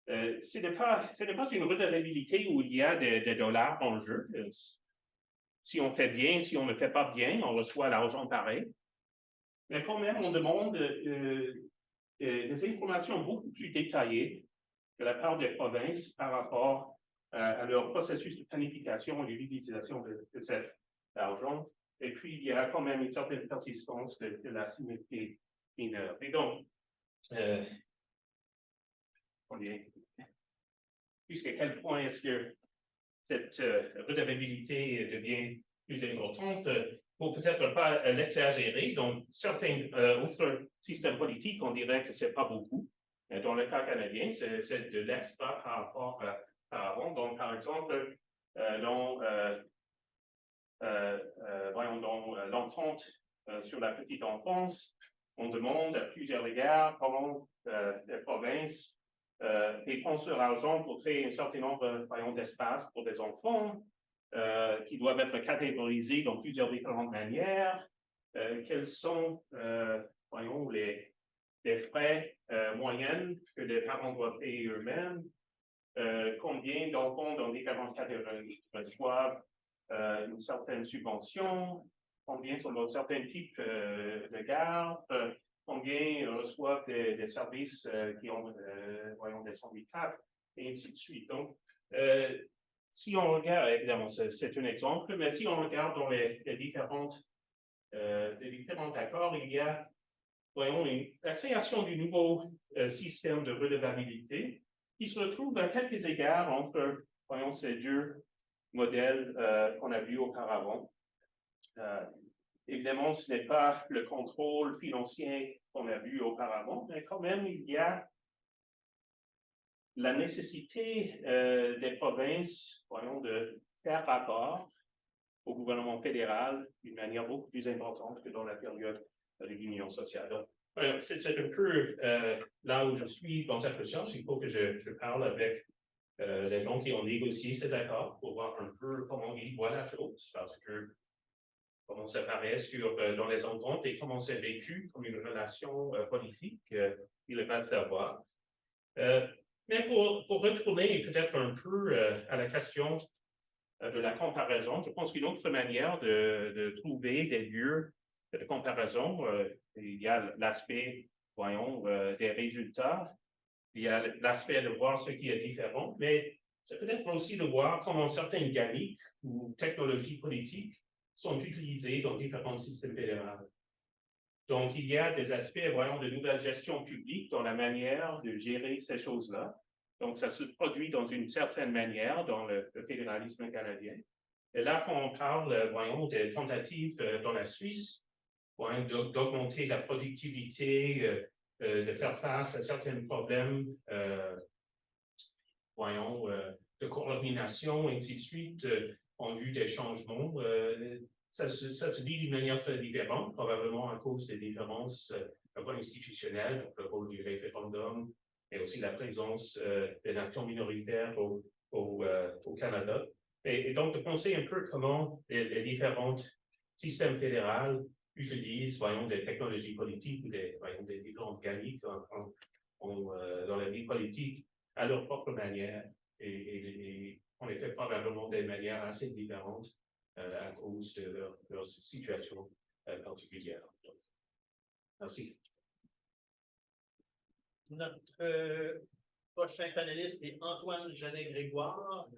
Ce n'est pas une redevabilité où il y a des dollars en jeu. Si on fait bien, si on ne fait pas bien, on reçoit l'argent pareil. Mais quand même, on demande des informations beaucoup plus détaillées de la part des provinces par rapport à leur processus de planification et d'utilisation de cet argent. Et puis, il y a quand même une certaine persistance de la symétrie mineure. Et donc, jusqu'à quel point est-ce que cette redevabilité devient plus importante, pour peut-être pas l'exagérer. Donc, certains autres systèmes politiques, on dirait que ce n'est pas beaucoup. Dans le cas canadien, c'est de l'extra par rapport à avant. Donc, par exemple, dans l'entente sur la petite enfance, on demande à plusieurs égards comment les provinces dépensent leur argent pour créer un certain nombre d'espaces pour des enfants qui doivent être catégorisés dans plusieurs différentes manières. Quels sont, les frais moyens que les parents doivent payer eux-mêmes? Combien d'enfants dans différentes catégories reçoivent une certaine subvention? Combien sont dans certains types de garde? Combien reçoivent des services qui ont des handicaps, et ainsi de suite. Donc, si on regarde, évidemment, c'est un exemple, mais si on regarde dans les différents accords, il y a, la création du nouveau système de redevabilité qui se retrouve à quelques égards entre, ces deux modèles qu'on a vus auparavant. Évidemment, ce n'est pas le contrôle financier qu'on a vu auparavant, mais quand même, il y a la nécessité des provinces, de faire rapport au gouvernement fédéral d'une manière beaucoup plus importante que dans la période de l'Union sociale. Donc, c'est un peu là où je suis dans cette conscience. Il faut que je parle avec les gens qui ont négocié ces accords pour voir un peu comment ils voient la chose, parce que comment ça paraît dans les ententes et comment c'est vécu comme une relation politique, il est pas de savoir. Mais pour retourner peut-être un peu à la question de la comparaison, je pense qu'une autre manière de trouver des lieux de comparaison, il y a l'aspect, des résultats, Il y a l'aspect de voir ce qui est différent, mais c'est peut-être aussi de voir comment certaines gamiques ou technologies politiques sont utilisées dans différents systèmes fédéraux. Donc, il y a des aspects, voyons, de nouvelle gestion publique dans la manière de gérer ces choses-là. Donc, ça se produit dans une certaine manière dans le fédéralisme canadien. Et là, quand on parle, voyons, des tentatives dans la Suisse, voyons, d'augmenter la productivité, de faire face à certains problèmes, voyons, de coordination, et ainsi de suite, ont vu des changements. Ça se dit d'une manière très différente, probablement à cause des différences institutionnelles, donc le rôle du référendum, et aussi la présence des nations minoritaires au Canada. Et donc, de penser un peu comment les différents systèmes fédéraux utilisent, voyons, des technologies politiques ou des différentes gamiques dans la vie politique à leur propre manière et en effet probablement des manières assez différentes à cause de leur situation particulière. Donc, merci. Notre prochain panéliste est Antoine Genet-Grégoire.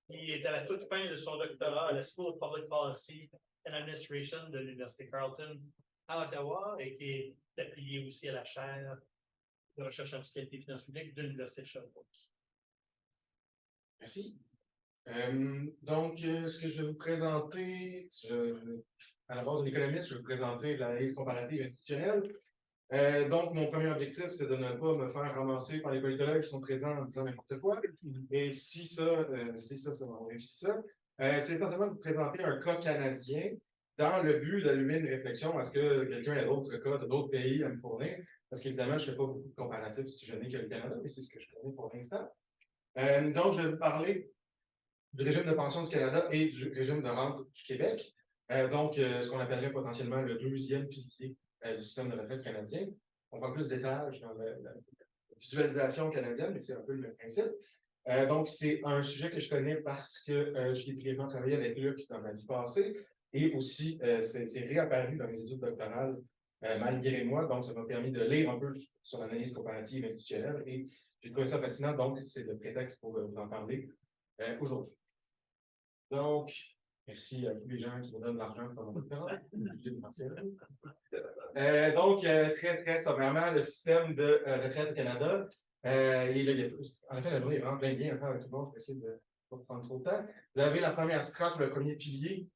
Il est à la toute fin de son doctorat à la School of Public Policy and Administration de l'Université Carleton à Ottawa et qui est affilié aussi à la chaire de recherche en fiscalité et finances publiques de l'Université de Sherbrooke. Merci. Donc, ce que je vais vous présenter, à la base de l'économiste, je vais vous présenter l'analyse comparative institutionnelle. Donc, mon premier objectif, c'est de ne pas me faire ramasser par les politologues qui sont présents en disant n'importe quoi. Et si ça, on réussit ça. C'est essentiellement de vous présenter un cas canadien dans le but d'allumer une réflexion. Est-ce que quelqu'un a d'autres cas de d'autres pays à me fournir? Parce qu'évidemment, je ne fais pas beaucoup de comparatifs si je n'ai que le Canada, mais c'est ce que je connais pour l'instant. Donc, je vais vous parler du régime de pension du Canada et du régime de rente du Québec. Donc, ce qu'on appellerait potentiellement le deuxième pilier du système de retraite canadien. On prend plus d'étages dans la visualisation canadienne, mais c'est un peu le même principe. Donc, c'est un sujet que je connais parce que j'ai brièvement travaillé avec Luc dans ma vie passée et aussi, c'est réapparu dans mes études doctorales malgré moi. Donc, ça m'a permis de lire un peu sur l'analyse comparative institutionnelle et j'ai trouvé ça fascinant. Donc, c'est le prétexte pour vous en parler aujourd'hui. Donc, merci à tous les gens qui me donnent de l'argent pour mon doctorat. Donc, très, très sommairement, le système de retraite au Canada. Et là, en effet, la journée est vraiment plein de bien à faire avec tout le monde. Je vais essayer de ne pas prendre trop de temps. Vous avez la première strate ou le premier pilier,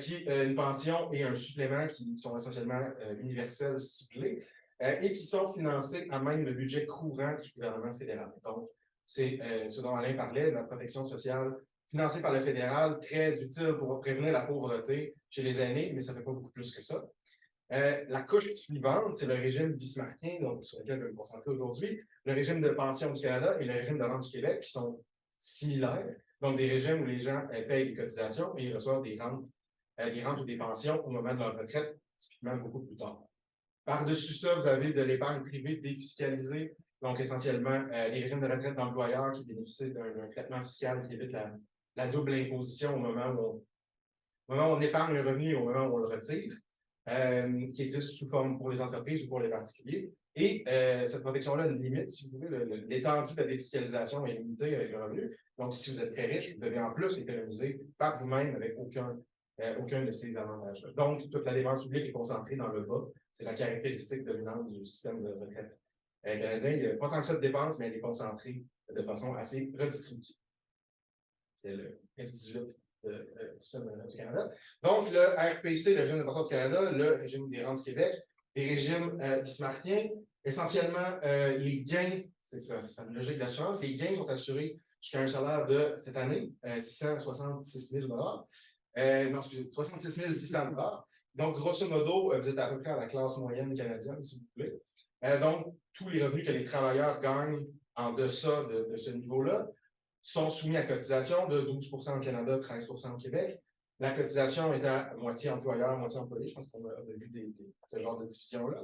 qui est une pension et un supplément qui sont essentiellement universels, ciblés, et qui sont financés à même le budget courant du gouvernement fédéral. Donc, c'est ce dont Alain parlait, la protection sociale financée par le fédéral, très utile pour prévenir la pauvreté chez les aînés, mais ça ne fait pas beaucoup plus que ça. La couche suivante, c'est le régime bismarckien, donc, sur lequel je vais me concentrer aujourd'hui, le régime de pension du Canada et le régime de rente du Québec, qui sont similaires. Donc, des régimes où les gens payent des cotisations et ils reçoivent des rentes ou des pensions au moment de leur retraite, typiquement beaucoup plus tard. Par-dessus ça, vous avez de l'épargne privée défiscalisée, donc essentiellement les régimes de retraite d'employeurs qui bénéficient d'un traitement fiscal qui évite la double imposition au moment où on épargne le revenu et au moment où on le retire, qui existe sous forme pour les entreprises ou pour les particuliers. Et cette protection-là a une limite, si vous voulez, l'étendue de la défiscalisation est limitée avec le revenu. Donc, si vous êtes très riche, vous devez en plus économiser par vous-même avec aucun de ces avantages-là. Donc, toute la dépense publique est concentrée dans le bas. C'est la caractéristique dominante du système de retraite canadien. Il n'y a pas tant que ça de dépenses, mais elle est concentrée de façon assez redistributive. C'est le F18 du système du Canada. Donc, le RPC, le régime de pension du Canada, le régime des rentes du Québec, des régimes bismarckiens. Essentiellement, les gains, c'est une logique d'assurance, les gains sont assurés jusqu'à un salaire de cette année, 666 000 non, excusez, 66 600 $. Donc, grosso modo, vous êtes à peu près à la classe moyenne canadienne, si vous voulez. Donc, tous les revenus que les travailleurs gagnent en deçà de ce niveau-là sont soumis à cotisation de 12 % au Canada, 13 % au Québec. La cotisation est à moitié employeur, moitié employé. Je pense qu'on a vu ce genre de division-là.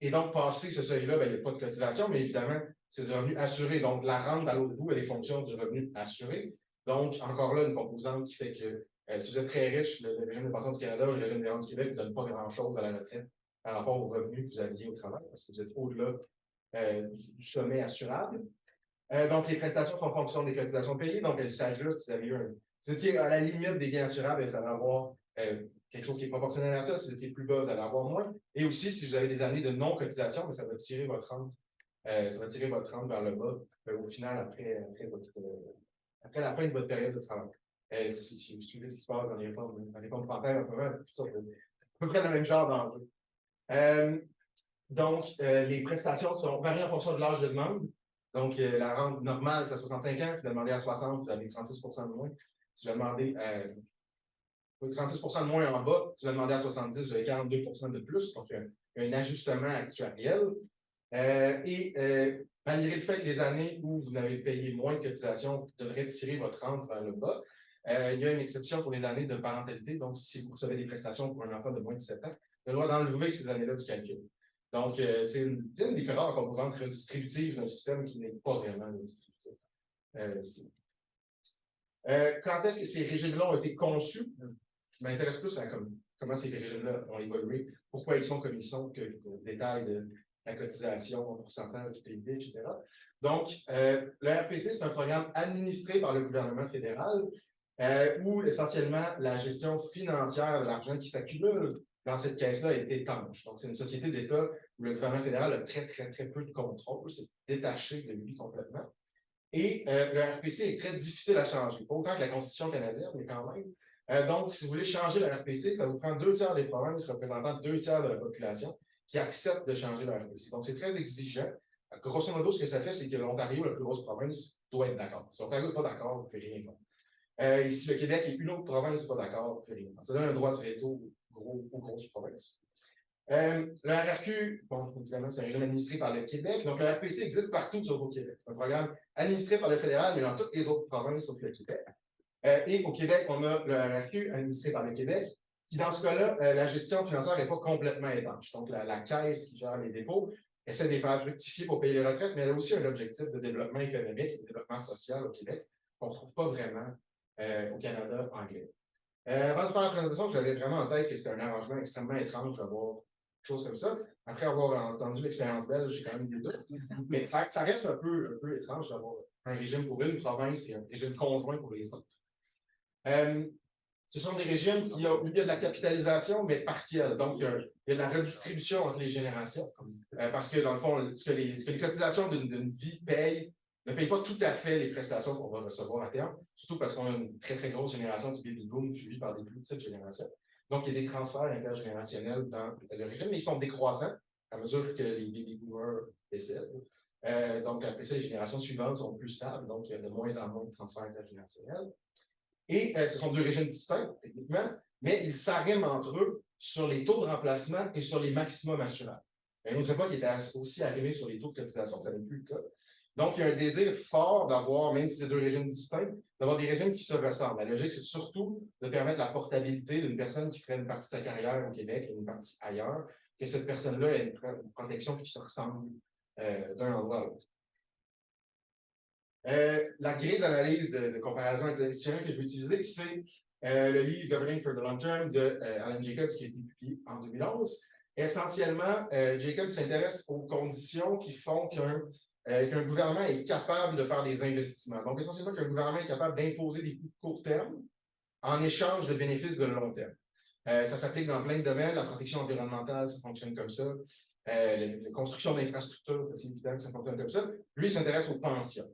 Et donc, passé ce seuil-là, il n'y a pas de cotisation, mais évidemment, c'est du revenu assuré. Donc, la rente à l'autre bout, elle est fonction du revenu assuré. Donc, encore là, une composante qui fait que si vous êtes très riche, le régime de pension du Canada ou le régime des rentes du Québec ne vous donne pas grand-chose à la retraite par rapport aux revenus que vous aviez au travail, parce que vous êtes au-delà du sommet assurable. Donc, les prestations sont en fonction des cotisations payées, donc elles s'ajustent. Si vous étiez à la limite des gains assurables, vous allez avoir quelque chose qui est proportionnel à ça. Si vous étiez plus bas, vous allez avoir moins. Et aussi, si vous avez des années de non-cotisation, ça va tirer votre rente. Vers le bas au final après la fin de votre période de travail. Si vous suivez ce qui se passe dans les réformes françaises en ce moment, c'est à peu près le même genre d'enjeu. Donc, les prestations varient en fonction de l'âge de demande. Donc, la rente normale, c'est à 65 ans. Si vous demandez à 60, vous avez 36 % de moins. Si vous demandez 36 % de moins en bas, si vous demandez à 70, vous avez 42 % de plus. Donc, il y a un ajustement actuariel. Malgré le fait que les années où vous n'avez payé moins de cotisations devraient tirer votre rente vers le bas, il y a une exception pour les années de parentalité. Donc, si vous recevez des prestations pour un enfant de moins de 7 ans, vous avez le droit d'enlever ces années-là du calcul. Donc, c'est une des rares composantes redistributives d'un système qui n'est pas vraiment redistributif. Quand est-ce que ces régimes-là ont été conçus? Je m'intéresse plus à comment ces régimes-là ont évolué, pourquoi ils sont comme ils sont, que le détail de la cotisation, le pourcentage du PIB, etc. Donc, le RPC, c'est un programme administré par le gouvernement fédéral où essentiellement la gestion financière de l'argent qui s'accumule dans cette caisse-là est étanche. Donc, c'est une société d'État où le gouvernement fédéral a très, très, très peu de contrôle, c'est détaché de lui complètement. Et le RPC est très difficile à changer, pas autant que la Constitution canadienne, mais quand même. Donc, si vous voulez changer le RPC, ça vous prend 2/3 des provinces représentant 2/3 de la population qui acceptent de changer le RPC. Donc, c'est très exigeant. Grosso modo, ce que ça fait, c'est que l'Ontario, la plus grosse province, doit être d'accord. Si l'Ontario n'est pas d'accord, vous ne faites rien faire. Et si le Québec et une autre province n'est pas d'accord, vous ne faites rien faire. Ça donne un droit de veto aux grosses provinces. Le RRQ, bon, évidemment, c'est un régime administré par le Québec. Donc, le RPC existe partout sauf au Québec. C'est un programme administré par le fédéral, mais dans toutes les autres provinces sauf le Québec. Et au Québec, on a le RRQ administré par le Québec, qui, dans ce cas-là, la gestion financière n'est pas complètement étanche. Donc, la caisse qui gère les dépôts essaie de les faire fructifier pour payer les retraites, mais elle a aussi un objectif de développement économique et de développement social au Québec qu'on ne retrouve pas vraiment au Canada anglais. Avant de faire la présentation, j'avais vraiment en tête que c'était un arrangement extrêmement étrange d'avoir quelque chose comme ça. Après avoir entendu l'expérience belge, j'ai quand même des doutes. Mais ça reste un peu étrange d'avoir un régime pour une province et un régime conjoint pour les autres. Ce sont des régimes où il y a de la capitalisation, mais partielle. Donc, il y a de la redistribution entre les générations. Parce que, dans le fond, ce que les cotisations d'une vie payent ne payent pas tout à fait les prestations qu'on va recevoir à terme, surtout parce qu'on a une très, très grosse génération du baby boom suivie par des plus petites générations. Donc, il y a des transferts intergénérationnels dans le régime, mais ils sont décroissants à mesure que les baby boomers décèdent. Donc, après ça, les générations suivantes sont plus stables, donc il y a de moins en moins de transferts intergénérationnels. Et ce sont deux régimes distincts, techniquement, mais ils s'arriment entre eux sur les taux de remplacement et sur les maximums assurables. Il y a une autre époque qui était aussi arrimée sur les taux de cotisation, ça n'est plus le cas. Donc, il y a un désir fort d'avoir, même si c'est deux régimes distincts, d'avoir des régimes qui se ressemblent. La logique, c'est surtout de permettre la portabilité d'une personne qui ferait une partie de sa carrière au Québec et une partie ailleurs, que cette personne-là ait une protection qui se ressemble d'un endroit à l'autre. La grille d'analyse de comparaison institutionnelle que je vais utiliser, c'est le livre Governing for the Long Term de Alan Jacobs qui a été publié en 2011. Essentiellement, Jacobs s'intéresse aux conditions qui font qu'un gouvernement est capable de faire des investissements. Donc, essentiellement, qu'un gouvernement est capable d'imposer des coûts de court terme en échange de bénéfices de long terme. Ça s'applique dans plein de domaines. La protection environnementale, ça fonctionne comme ça. La construction d'infrastructures, c'est évident que ça fonctionne comme ça. Lui, il s'intéresse aux pensions.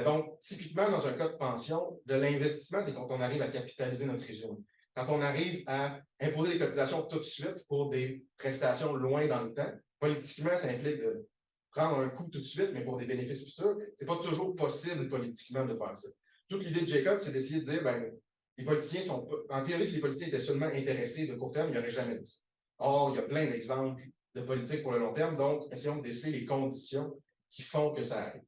Donc, typiquement, dans un cas de pension, de l'investissement, c'est quand on arrive à capitaliser notre régime. Quand on arrive à imposer des cotisations tout de suite pour des prestations loin dans le temps, politiquement, ça implique de prendre un coup tout de suite, mais pour des bénéfices futurs, ce n'est pas toujours possible politiquement de faire ça. Toute l'idée de Jacob, c'est d'essayer de dire, ben, les politiciens sont pas... En théorie, si les politiciens étaient seulement intéressés de court terme, il n'y aurait jamais de ça. Or, il y a plein d'exemples de politique pour le long terme, donc essayons de déceler les conditions qui font que ça arrive.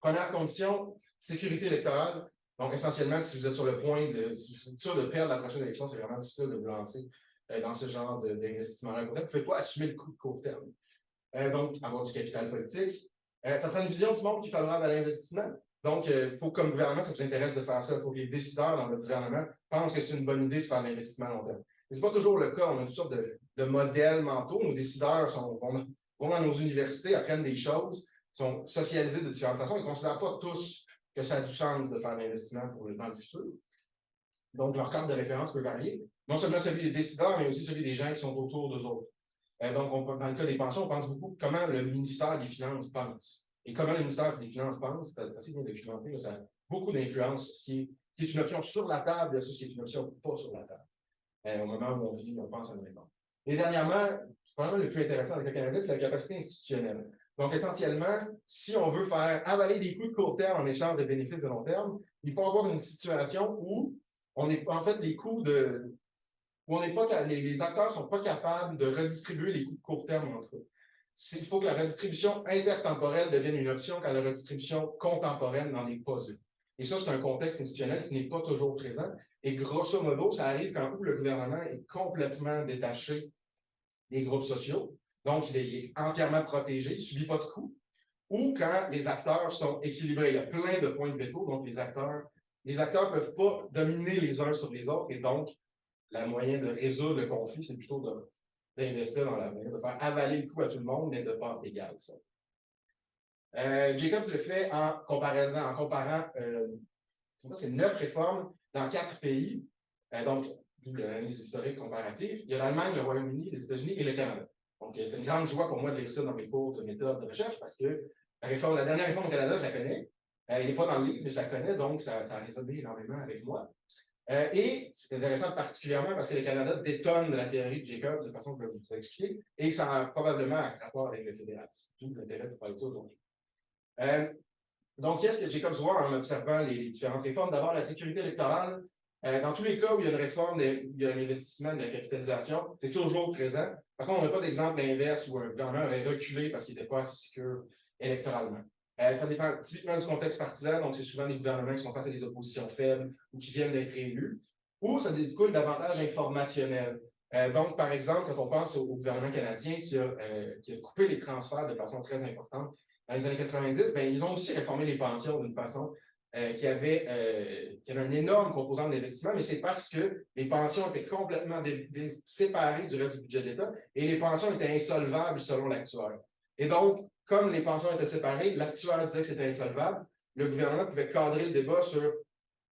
Première condition, sécurité électorale. Donc, essentiellement, si vous êtes sur le point de perdre la prochaine élection, c'est vraiment difficile de vous lancer dans ce genre d'investissement-là. Vous ne pouvez pas assumer le coût de court terme. Donc, avoir du capital politique. Ça prend une vision du monde qui est favorable à l'investissement. Donc, il faut, comme gouvernement, ça vous intéresse de faire ça. Il faut que les décideurs dans le gouvernement pensent que c'est une bonne idée de faire l'investissement à long terme. Ce n'est pas toujours le cas. On a toutes sortes de modèles mentaux. Nos décideurs vont vont dans nos universités, apprennent des choses, sont socialisés de différentes façons. Ils ne considèrent pas tous que ça a du sens de faire l'investissement dans le futur. Donc, leur cadre de référence peut varier. Non seulement celui des décideurs, mais aussi celui des gens qui sont autour d'eux autres. Donc, dans le cas des pensions, on pense beaucoup comment le ministère des Finances pense. Et comment le ministère des Finances pense, c'est assez bien documenté, ça a beaucoup d'influence sur ce qui est une option sur la table versus ce qui est une option pas sur la table. Au moment où on vit, on pense à une réforme. Et dernièrement, probablement le plus intéressant avec le Canadien, c'est la capacité institutionnelle. Donc, essentiellement, si on veut faire avaler des coûts de court terme en échange de bénéfices de long terme, il faut avoir une situation où on est, en fait, les coûts de. Où on n'est pas, les acteurs ne sont pas capables de redistribuer les coûts de court terme entre eux. Il faut que la redistribution intertemporelle devienne une option quand la redistribution contemporaine n'en est pas une. Et ça, c'est un contexte institutionnel qui n'est pas toujours présent. Et grosso modo, ça arrive quand le gouvernement est complètement détaché des groupes sociaux, donc il est entièrement protégé, il ne subit pas de coûts, ou quand les acteurs sont équilibrés. Il y a plein de points de veto, donc les acteurs ne peuvent pas dominer les uns sur les autres, et donc le moyen de résoudre le conflit, c'est plutôt d'investir dans l'avenir, de faire avaler le coût à tout le monde, mais de part égale. Jacobs le fait en comparant c'est 9 réformes dans 4 pays, donc d'où l'analyse historique comparative. Il y a l'Allemagne, le Royaume-Uni, les États-Unis et le Canada. Donc, c'est une grande joie pour moi de lire ça dans mes cours de méthode de recherche parce que la dernière réforme au Canada, je la connais. Elle n'est pas dans le livre, mais je la connais, donc ça a résonné énormément avec moi. Et c'est intéressant particulièrement parce que le Canada détonne de la théorie de Jacobs de façon que je vais vous expliquer et que ça a probablement un rapport avec le fédéralisme. D'où l'intérêt de vous parler de ça aujourd'hui. Donc, qu'est-ce que Jacobs voit en observant les différentes réformes? D'abord, la sécurité électorale. Dans tous les cas où il y a une réforme, il y a un investissement de la capitalisation, c'est toujours présent. Par contre, on n'a pas d'exemple inverse où un gouvernement aurait reculé parce qu'il n'était pas assez sécure électoralement. Ça dépend typiquement du contexte partisan, donc c'est souvent des gouvernements qui sont face à des oppositions faibles ou qui viennent d'être élus, ou ça découle davantage informationnel. Donc, par exemple, quand on pense au gouvernement canadien qui a coupé les transferts de façon très importante dans les années 90, bien, ils ont aussi réformé les pensions d'une façon qui avait un énorme composant d'investissement, mais c'est parce que les pensions étaient complètement séparées du reste du budget de l'État et les pensions étaient insolvables selon l'actuaire. Et donc, comme les pensions étaient séparées, l'actuaire disait que c'était insolvable, le gouvernement pouvait cadrer le débat sur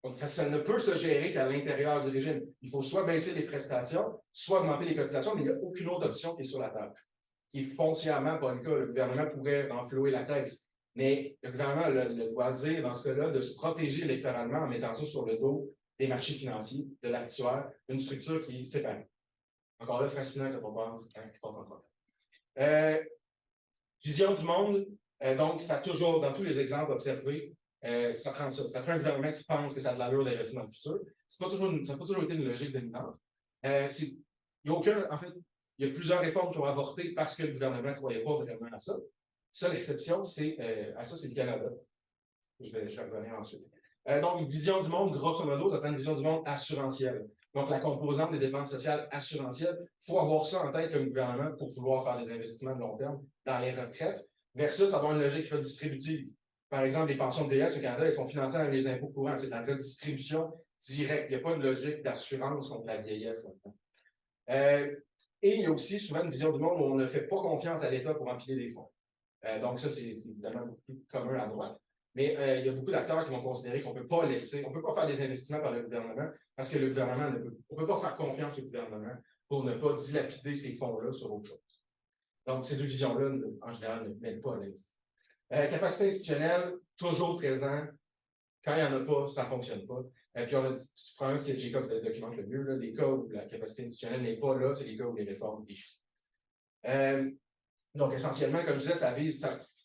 donc, ça ne peut se gérer qu'à l'intérieur du régime. Il faut soit baisser les prestations, soit augmenter les cotisations, mais il n'y a aucune autre option qui est sur la table. Qui est foncièrement pas le cas. Le gouvernement pourrait renflouer la taxe, mais le gouvernement a le loisir, dans ce cas-là, de se protéger électoralement en mettant ça sur le dos des marchés financiers, de l'actuaire, d'une structure qui est séparée. Encore là, fascinant quand on pense à ce qui passe en France. Vision du monde, donc, ça a toujours, dans tous les exemples observés, ça prend ça. Ça prend un gouvernement qui pense que ça a de l'allure d'investir dans le futur. Ça n'a pas toujours été une logique dominante. Il y a plusieurs réformes qui ont avorté parce que le gouvernement ne croyait pas vraiment à ça. Ça, l'exception, c'est le Canada. Je vais revenir ensuite. Donc, une vision du monde, grosso modo, ça prend une vision du monde assurantielle. Donc, la composante des dépenses sociales assurantielles, il faut avoir ça en tête comme gouvernement pour vouloir faire des investissements de long terme dans les retraites, versus avoir une logique redistributive. Par exemple, les pensions de vieillesse au Canada, elles sont financées avec les impôts courants. C'est de la redistribution directe. Il n'y a pas de logique d'assurance contre la vieillesse. Et il y a aussi souvent une vision du monde où on ne fait pas confiance à l'État pour empiler des fonds. Donc, ça, c'est évidemment beaucoup plus commun à droite. Mais il y a beaucoup d'acteurs qui vont considérer qu'on ne peut pas faire des investissements par le gouvernement parce que le gouvernement on ne peut pas faire confiance au gouvernement pour ne pas dilapider ces fonds-là sur autre chose. Donc, ces deux visions-là, en général, ne mêlent pas à l'investissement. Capacité institutionnelle, toujours présent. Quand il n'y en a pas, ça ne fonctionne pas. Puis, probablement ce que Jacob documente le mieux, là, les cas où la capacité institutionnelle n'est pas là, c'est les cas où les réformes échouent. Donc, essentiellement, comme je disais,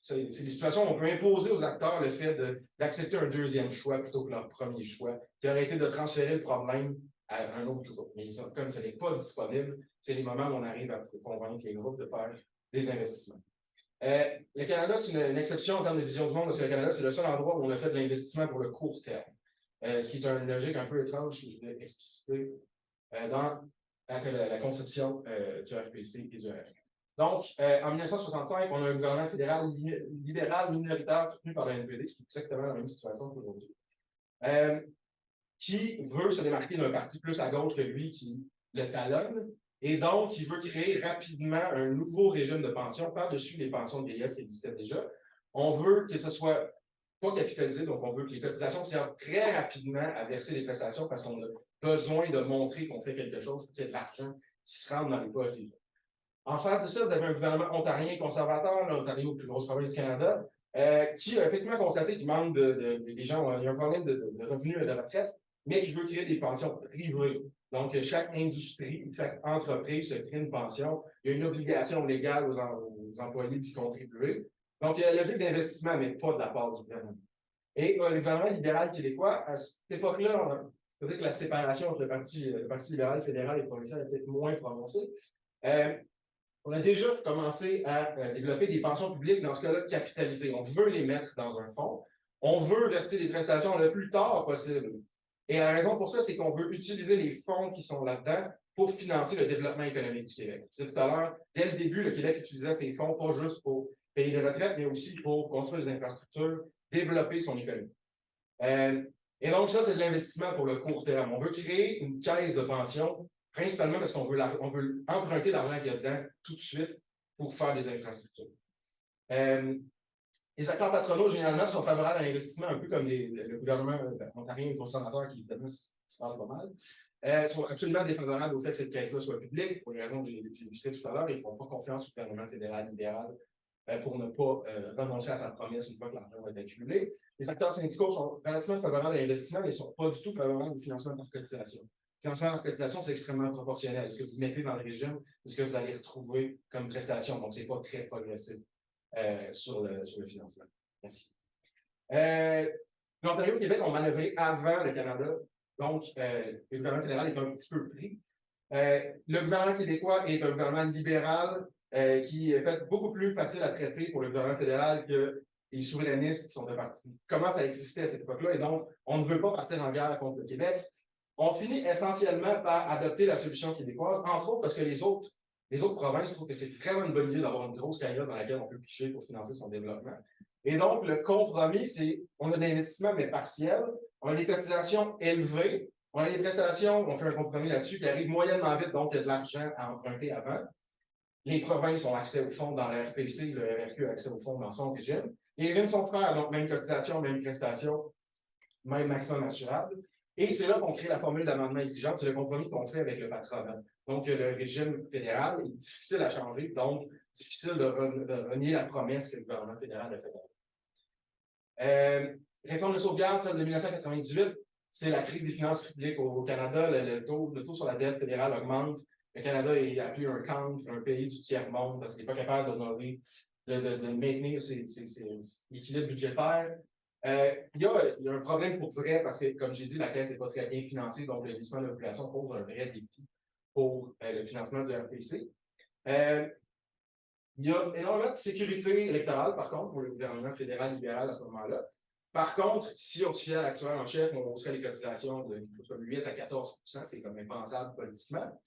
c'est des situations où on peut imposer aux acteurs le fait d'accepter un deuxième choix plutôt que leur premier choix, qui aurait été de transférer le problème à un autre groupe. Mais comme ce n'est pas disponible, c'est les moments où on arrive à convaincre les groupes de faire des investissements. Le Canada, c'est une exception en termes de vision du monde, parce que le Canada, c'est le seul endroit où on a fait de l'investissement pour le court terme. Ce qui est une logique un peu étrange que je vais expliciter dans la conception du RPC et du RR. Donc, en 1965, on a un gouvernement fédéral libéral minoritaire soutenu par le NPD, ce qui est exactement la même situation qu'aujourd'hui, qui veut se démarquer d'un parti plus à gauche que lui qui le talonne, Et donc, il veut créer rapidement un nouveau régime de pension par-dessus les pensions de vieillesse qui existaient déjà. On veut que ce soit pas capitalisé, donc on veut que les cotisations servent très rapidement à verser les prestations parce qu'on a besoin de montrer qu'on fait quelque chose, qu'il y ait de l'argent qui se rentre dans les poches des gens. En face de ça, vous avez un gouvernement ontarien conservateur, l'Ontario, plus grosse province du Canada, qui a effectivement constaté qu'il manque des gens, il y a un problème de revenus et de retraite, mais qui veut créer des pensions privées. Donc, chaque industrie, chaque entreprise se crée une pension. Il y a une obligation légale aux employés d'y contribuer. Donc, il y a une logique d'investissement, mais pas de la part du gouvernement. Et le gouvernement libéral québécois, à cette époque-là, peut-être que la séparation entre le Parti libéral fédéral et provincial est peut-être moins prononcée. On a déjà commencé à développer des pensions publiques, dans ce cas-là, capitalisées. On veut les mettre dans un fonds. On veut verser des prestations le plus tard possible. Et la raison pour ça, c'est qu'on veut utiliser les fonds qui sont là-dedans pour financer le développement économique du Québec. Je disais tout à l'heure, dès le début, le Québec utilisait ces fonds pas juste pour payer les retraites, mais aussi pour construire des infrastructures, développer son économie. Et donc, ça, c'est de l'investissement pour le court terme. On veut créer une caisse de pension, principalement parce qu'on veut, veut emprunter l'argent qu'il y a dedans tout de suite pour faire des infrastructures. Les acteurs patronaux, généralement, sont favorables à l'investissement, un peu comme le gouvernement ontarien et conservateur qui, évidemment, se parle pas mal. Sont absolument défavorables au fait que cette caisse-là soit publique, pour les raisons que j'ai illustrées tout à l'heure. Ils ne font pas confiance au gouvernement fédéral libéral pour ne pas renoncer à sa promesse une fois que l'argent va être accumulé. Les acteurs syndicaux sont relativement favorables à l'investissement, mais ne sont pas du tout favorables au financement par cotisation. Le financement par cotisation, c'est extrêmement proportionnel. Ce que vous mettez dans le régime, c'est ce que vous allez retrouver comme prestation. Donc, ce n'est pas très progressif sur le financement. Merci. L'Ontario et le Québec ont manœuvré avant le Canada. Donc, le gouvernement fédéral est un petit peu pris. Le gouvernement québécois est un gouvernement libéral qui est fait beaucoup plus facile à traiter pour le gouvernement fédéral que les souverainistes qui sont de parti. Comment ça existait à cette époque-là? Et donc, on ne veut pas partir en guerre contre le Québec. On finit essentiellement par adopter la solution québécoise, entre autres parce que les autres provinces trouvent que c'est vraiment une bonne idée d'avoir une grosse cagnotte dans laquelle on peut picher pour financer son développement. Et donc, le compromis, c'est on a de l'investissement, mais partiel. On a des cotisations élevées. On a des prestations, on fait un compromis là-dessus, qui arrive moyennement vite, donc il y a de l'argent à emprunter avant. Les provinces ont accès au fonds dans le RPC, le RRQ a accès au fonds dans son régime. Les régimes sont frères, donc même cotisation, même prestation, même maximum assurable. Et c'est là qu'on crée la formule d'amendement exigeante, c'est le compromis qu'on fait avec le patronat. Donc, le régime fédéral est difficile à changer, donc difficile de renier la promesse que le gouvernement fédéral a faite. Réforme de sauvegarde, celle de 1998, c'est la crise des finances publiques au Canada. Le taux sur la dette fédérale augmente. Le Canada est appelé un cancre, un pays du tiers-monde, parce qu'il n'est pas capable de maintenir ses équilibres budgétaires. Il y a un problème pour vrai, parce que, comme j'ai dit, la Caisse n'est pas très bien financée, donc le glissement de la population pose un vrai défi pour le financement du RPC. Il y a énormément de sécurité électorale, par contre, pour le gouvernement fédéral libéral à ce moment-là. Par contre, si on se fie à l'actuel en chef, on hausserait les cotisations de 8 à 14 %, c'est comme impensable politiquement.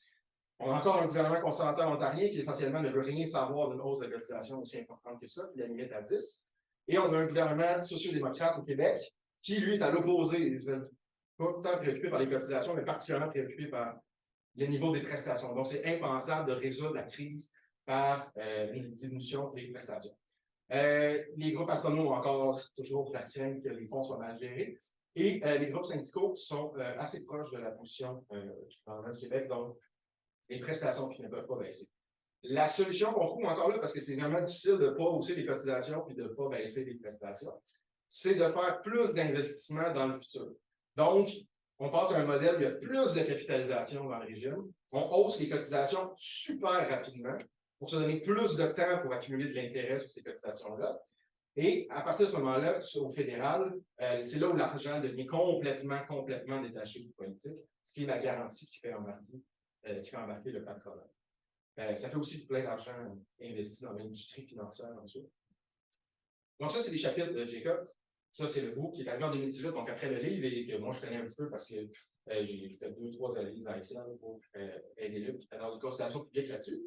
On a encore un gouvernement conservateur ontarien qui essentiellement ne veut rien savoir d'une hausse de cotisation aussi importante que ça, qui la limite à 10. Et on a un gouvernement sociodémocrate au Québec qui, lui, est à l'opposé. Pas tant préoccupé par les cotisations, mais particulièrement préoccupé par le niveau des prestations. Donc, c'est impensable de résoudre la crise par une diminution des prestations. Les groupes patronaux ont encore toujours la crainte que les fonds soient mal gérés. Et les groupes syndicaux sont assez proches de la position du gouvernement du Québec, donc les prestations qui ne peuvent pas baisser. La solution qu'on trouve encore là, parce que c'est vraiment difficile de ne pas hausser les cotisations et de ne pas baisser les prestations, c'est de faire plus d'investissements dans le futur. Donc, on passe à un modèle où il y a plus de capitalisation dans le régime. On hausse les cotisations super rapidement pour se donner plus de temps pour accumuler de l'intérêt sur ces cotisations-là. Et à partir de ce moment-là, au fédéral, c'est là où l'argent devient complètement détaché du politique, ce qui est la garantie qui fait embarquer le patronat. Ça fait aussi plein d'argent investi dans l'industrie financière ensuite. Donc ça, c'est des chapitres de Jacob. Ça, c'est le bout qui est arrivé en 2018, donc après le livre, et que moi, je connais un petit peu parce que j'ai fait 2-3 analyses dans Excel pour aider Luc dans une consultation publique là-dessus.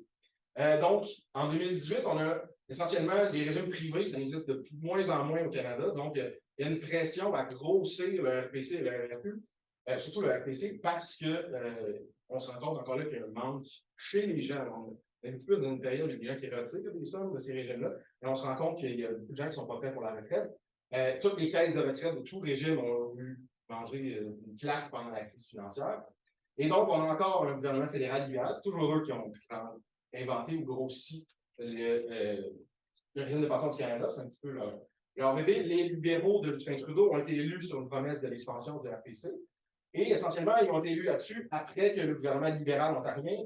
Donc, en 2018, on a essentiellement les régimes privés, ça existe de moins en moins au Canada, donc il y a une pression à grossir le RPC et le RRQ surtout le RPC, parce que on se rend compte encore là qu'il y a un manque chez les gens. On est un petit peu dans une période où il y a des gens qui retirent des sommes de ces régimes-là, et on se rend compte qu'il y a beaucoup de gens qui ne sont pas prêts pour la retraite. Toutes les caisses de retraite de tout régime ont eu manger une claque pendant la crise financière. Et donc, on a encore un gouvernement fédéral libéral. C'est toujours eux qui ont inventé ou grossi le régime de pension du Canada. C'est un petit peu leur bébé. Les libéraux de Justin Trudeau ont été élus sur une promesse de l'expansion du RPC. Et essentiellement, ils ont été élus là-dessus après que le gouvernement libéral ontarien,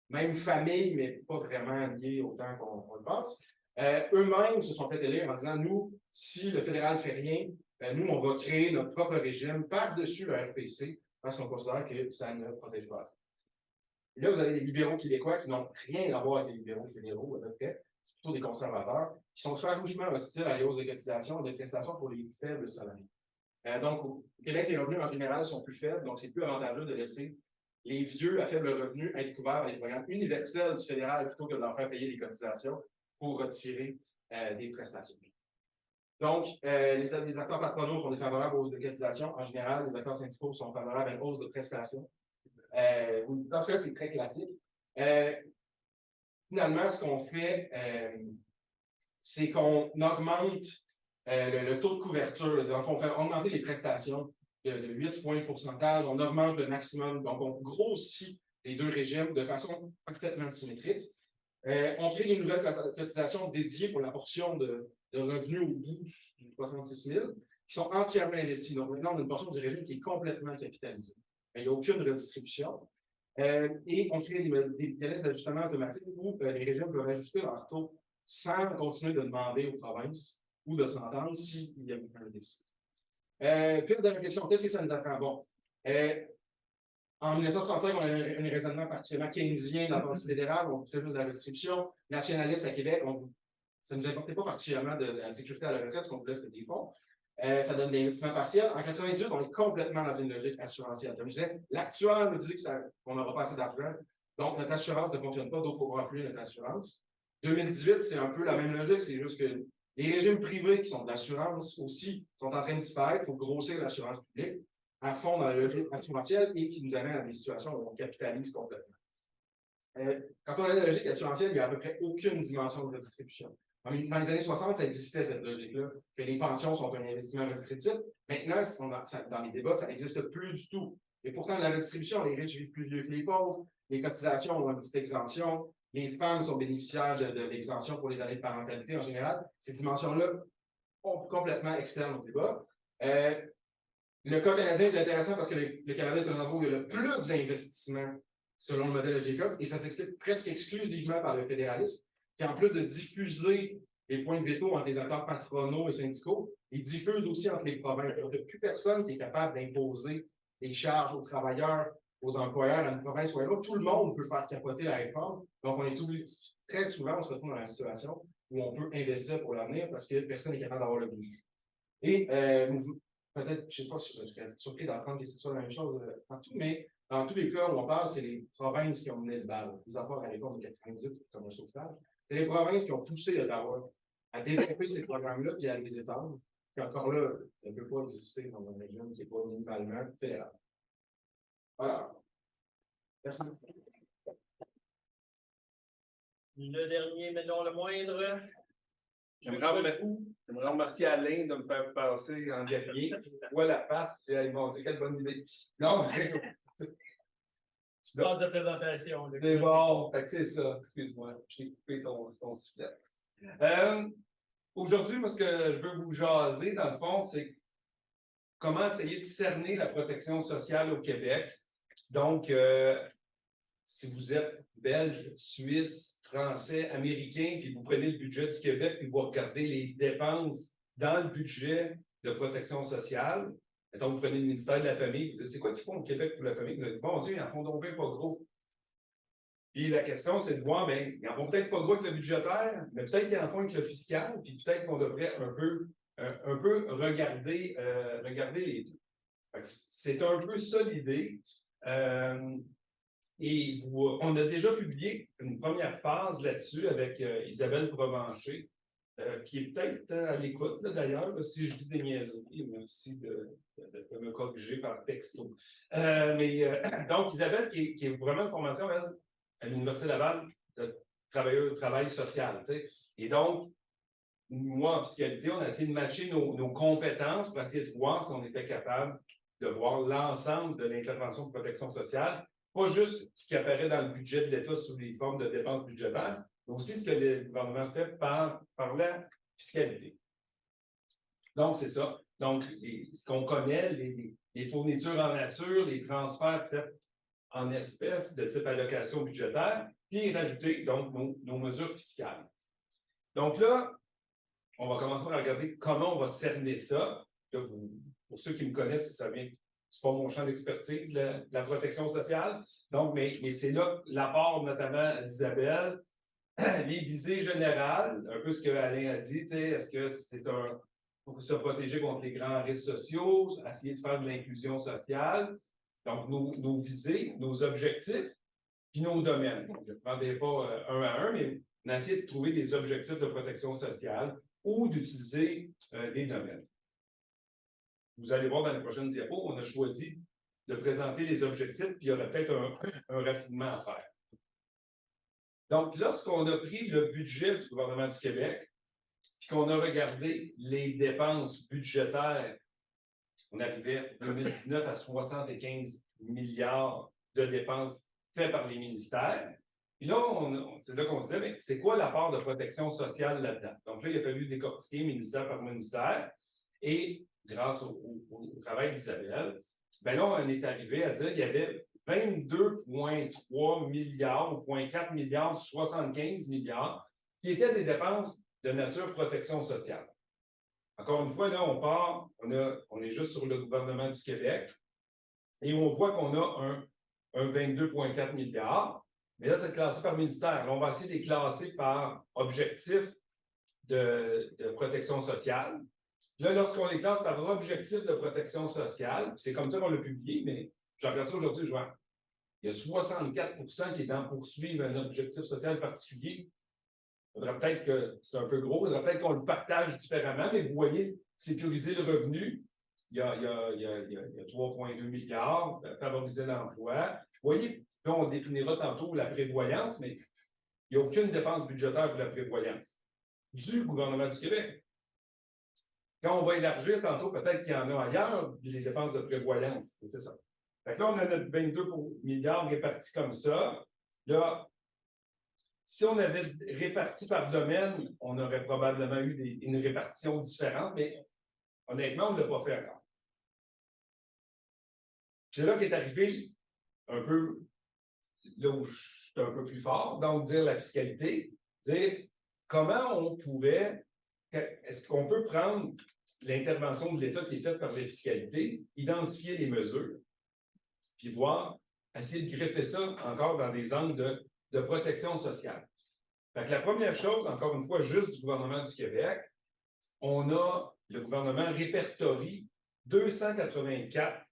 même famille, mais pas vraiment lié autant qu'on le pense, eux-mêmes se sont fait élire en disant, nous, si le fédéral ne fait rien, nous, on va créer notre propre régime par-dessus le RPC parce qu'on considère que ça ne protège pas assez. Et là, vous avez des libéraux québécois qui n'ont rien à voir avec les libéraux fédéraux, à peu près. C'est plutôt des conservateurs qui sont farouchement hostiles à la hausse des cotisations et des prestations pour les faibles salariés. Donc, au Québec, les revenus en général sont plus faibles, donc c'est plus avantageux de laisser les vieux à faible revenu être couverts par les programmes universels du fédéral plutôt que de leur faire payer des cotisations pour retirer des prestations. Donc, les acteurs patronaux sont défavorables aux hausses de cotisations. En général, les acteurs syndicaux sont favorables à une hausse de prestations. Dans ce cas, c'est très classique. Finalement, ce qu'on fait, c'est qu'on augmente le taux de couverture. Dans le fond, on fait augmenter les prestations de 8 points de pourcentage. On augmente le maximum. Donc, on grossit les deux régimes de façon parfaitement symétrique. On crée des nouvelles cotisations dédiées pour la portion de revenus au bout du 66 000 qui sont entièrement investis. Donc, maintenant, on a une portion du régime qui est complètement capitalisée. Il n'y a aucune redistribution. Et on crée des délais d'ajustement automatique où les régimes peuvent ajuster leur taux sans continuer de demander aux provinces ou de s'entendre s'il y a un déficit. Puis de réflexion, qu'est-ce que ça nous apprend? Bon, en 1965, on avait un raisonnement particulièrement keynésien de la Banque fédérale, on poussait juste de la redistribution. Nationaliste à Québec, ça ne nous importait pas particulièrement de la sécurité à la retraite, ce qu'on voulait, c'était des fonds. Ça donne de l'investissement partiel. En 98, on est complètement dans une logique assurantielle. Comme je disais, l'actuel nous dit qu'on n'aura pas assez d'argent, donc notre assurance ne fonctionne pas, donc il faut renflouer notre assurance. 2018, c'est un peu la même logique, c'est juste que les régimes privés qui sont de l'assurance aussi sont en train de disparaître. Il faut grossir l'assurance publique à fond dans la logique assurantielle et qui nous amène à des situations où on capitalise complètement. Quand on a la logique assurantielle, il n'y a à peu près aucune dimension de redistribution. Dans les années 60, ça existait cette logique-là, que les pensions sont un investissement redistributif. Maintenant, dans les débats, ça n'existe plus du tout. Et pourtant, la redistribution, les riches vivent plus vieux que les pauvres, les cotisations ont une petite exemption, les femmes sont bénéficiaires de l'exemption pour les années de parentalité en général. Ces dimensions-là sont complètement externes au débat. Le cas canadien est intéressant parce que le Canada est un endroit où il y a le plus d'investissements selon le modèle de Jacob, et ça s'explique presque exclusivement par le fédéralisme, qui en plus de diffuser les points de veto entre les acteurs patronaux et syndicaux, ils diffusent aussi entre les provinces. Il n'y a plus personne qui est capable d'imposer des charges aux travailleurs, aux employeurs, à une province ou à une autre. Tout le monde peut faire capoter la réforme. Donc, on est très souvent, on se retrouve dans la situation où on peut investir pour l'avenir parce que personne n'est capable d'avoir le dessus. Et peut-être, je ne sais pas, je suis surpris d'apprendre que c'est ça la même chose partout, mais dans tous les cas où on parle, c'est les provinces qui ont mené le bal, mis à part la réforme de 98 comme un sauvetage. C'est les provinces qui ont poussé le Ottawa à développer ces programmes-là et à les étendre. Et encore là, ça ne peut pas exister dans une région qui n'est pas minimalement fédérale. Voilà. Merci. Le dernier, mais non le moindre. J'aimerais remercier Alain de me faire passer en dernier. Je vois la face, puis j'ai montré quelle bonne idée. Non, Phase de présentation. c'est bon, c'est ça. Excuse-moi, je t'ai coupé ton sifflet. Aujourd'hui, moi, ce que je veux vous jaser, dans le fond, c'est comment essayer de cerner la protection sociale au Québec. Donc, si vous êtes belge, suisse, français, américain, puis vous prenez le budget du Québec, puis vous regardez les dépenses dans le budget de protection sociale, mettons, vous prenez le ministère de la Famille, vous dites, c'est quoi qu'ils font au Québec pour la famille? Vous allez dire, bon Dieu, ils en font donc bien pas gros. Puis la question, c'est de voir, bien, ils en font peut-être pas gros avec le budgétaire, mais peut-être qu'ils en font avec le fiscal, puis peut-être qu'on devrait un peu regarder les deux. C'est un peu ça l'idée. Et on a déjà publié une première phase là-dessus avec Isabelle Provencher. qui est peut-être à l'écoute, là, d'ailleurs, là, si je dis des niaiseries, merci de me corriger par texto. Donc, Isabelle, qui est vraiment une formation à l'Université Laval de travail social. Tu sais. Et donc, moi, en fiscalité, on a essayé de matcher nos compétences pour essayer de voir si on était capable de voir l'ensemble de l'intervention de protection sociale, pas juste ce qui apparaît dans le budget de l'État sous les formes de dépenses budgétaires, mais aussi ce que le gouvernement fait par la fiscalité. Donc, c'est ça. Donc, ce qu'on connaît, les fournitures en nature, les transferts faits en espèces de type allocation budgétaire, puis rajouter donc nos mesures fiscales. Donc là, on va commencer par regarder comment on va cerner ça. Là, pour ceux qui me connaissent, ça vient, c'est pas mon champ d'expertise, la protection sociale. Donc, mais c'est là l'apport notamment d'Isabelle. Les visées générales, un peu ce que Alain a dit, est-ce que c'est pour se protéger contre les grands risques sociaux, essayer de faire de l'inclusion sociale. Donc, nos visées, nos objectifs, puis nos domaines. Je ne prendrai pas un à un, mais on a essayé de trouver des objectifs de protection sociale ou d'utiliser des domaines. Vous allez voir dans les prochaines diapos, on a choisi de présenter les objectifs, puis il y aurait peut-être un raffinement à faire. Donc, lorsqu'on a pris le budget du gouvernement du Québec, puis qu'on a regardé les dépenses budgétaires, on arrivait en 2019 à 75 milliards de dépenses faites par les ministères. Puis là, c'est là qu'on se disait, c'est quoi la part de protection sociale là-dedans? Donc là, il a fallu décortiquer ministère par ministère. Et grâce au travail d'Isabelle, bien là, on est arrivé à dire qu'il y avait 22,3 milliards ou 0,4 milliards, 75 milliards, qui étaient des dépenses de nature protection sociale. Encore une fois, là, on est juste sur le gouvernement du Québec et on voit qu'on a un 22,4 milliards. Mais là, c'est classé par ministère. Là, on va essayer de les classer par objectif de protection sociale. Là, lorsqu'on les classe par objectif de protection sociale, c'est comme ça qu'on l'a publié, mais j'en regarde ça aujourd'hui, je vois. Il y a 64 qui est en poursuivre un objectif social particulier. Il faudrait peut-être que c'est un peu gros, il faudrait peut-être qu'on le partage différemment, mais vous voyez, sécuriser le revenu, il y a 3,2 milliards, favoriser l'emploi. Vous voyez, là, on définira tantôt la prévoyance, mais il n'y a aucune dépense budgétaire pour la prévoyance du gouvernement du Québec. Quand on va élargir tantôt, peut-être qu'il y en a ailleurs, les dépenses de prévoyance. C'est ça. Fait que là, on a notre 22 milliards répartis comme ça. Là, si on avait réparti par domaine, on aurait probablement eu une répartition différente, mais honnêtement, on ne l'a pas fait encore. C'est là qu'est arrivé un peu, là où je suis un peu plus fort, donc dire la fiscalité, dire comment on pourrait, est-ce qu'on peut prendre l'intervention de l'État qui est faite par la fiscalité, identifier les mesures, puis voir, essayer de greffer ça encore dans des angles de protection sociale. Fait que la première chose, encore une fois, juste du gouvernement du Québec, le gouvernement répertorie 284,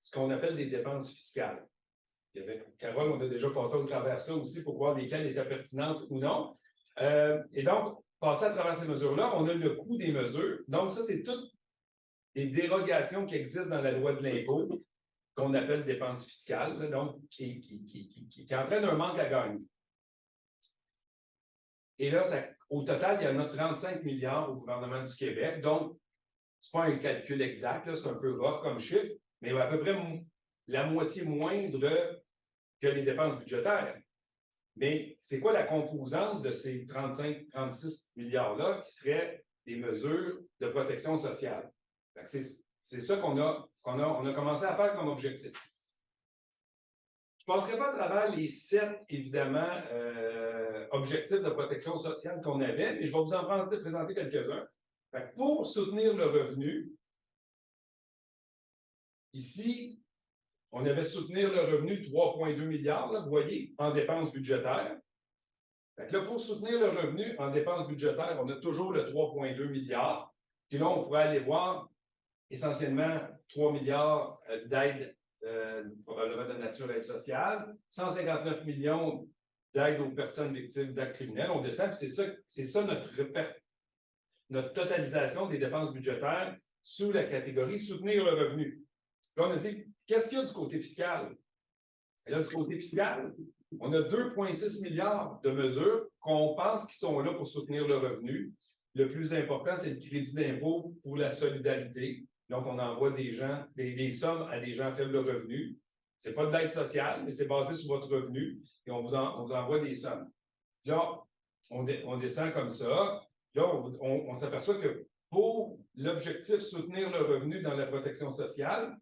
ce qu'on appelle des dépenses fiscales. Carole, on a déjà passé au travers ça aussi pour voir lesquelles étaient pertinentes ou non. Et donc, passer à travers ces mesures-là, on a le coût des mesures. Donc, ça, c'est toutes les dérogations qui existent dans la loi de l'impôt, qu'on appelle dépenses fiscales, là, donc qui entraînent un manque à gagner. Et là, au total, il y en a 35 milliards au gouvernement du Québec. Donc, ce n'est pas un calcul exact, c'est un peu rough comme chiffre, mais à peu près la moitié moindre que les dépenses budgétaires. Mais c'est quoi la composante de ces 35-36 milliards-là qui seraient des mesures de protection sociale? C'est ça qu'on a commencé à faire comme objectif. Je ne passerai pas à travers les 7, évidemment, objectifs de protection sociale qu'on avait, mais je vais vous en présenter quelques-uns. Pour soutenir le revenu, ici, on avait soutenir le revenu 3,2 milliards, là, vous voyez, en dépenses budgétaires. Là, pour soutenir le revenu en dépenses budgétaires, on a toujours le 3,2 milliards. Puis là, on pourrait aller voir essentiellement 3 milliards d'aide probablement de nature aide sociale, 159 millions d'aide aux personnes victimes d'actes criminels. On descend, puis c'est ça notre notre totalisation des dépenses budgétaires sous la catégorie soutenir le revenu. Là, on a dit, qu'est-ce qu'il y a du côté fiscal? Et là, du côté fiscal, on a 2,6 milliards de mesures qu'on pense qui sont là pour soutenir le revenu. Le plus important, c'est le crédit d'impôt pour la solidarité. Donc, on envoie des sommes à des gens à faible revenu. Ce n'est pas de l'aide sociale, mais c'est basé sur votre revenu et on vous envoie des sommes. Là, on descend comme ça. Là, on s'aperçoit que pour l'objectif soutenir le revenu dans la protection sociale,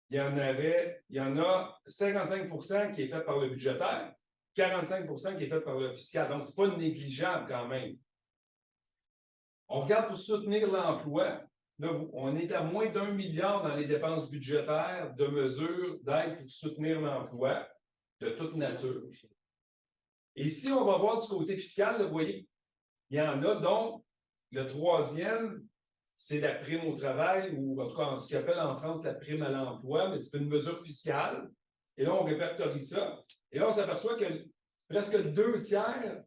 il y en a 55 qui est fait par le budgétaire, 45 qui est fait par le fiscal. Donc, ce n'est pas négligeable quand même. On regarde pour soutenir l'emploi. Là, on est à moins d'1 milliard dans les dépenses budgétaires de mesures d'aide pour soutenir l'emploi de toute nature. Et si on va voir du côté fiscal, là, vous voyez, il y en a dont le troisième, c'est la prime au travail, ou en tout cas ce qu'on appelle en France la prime à l'emploi, mais c'est une mesure fiscale. Et là, on répertorie ça. Et là, on s'aperçoit que presque le 2/3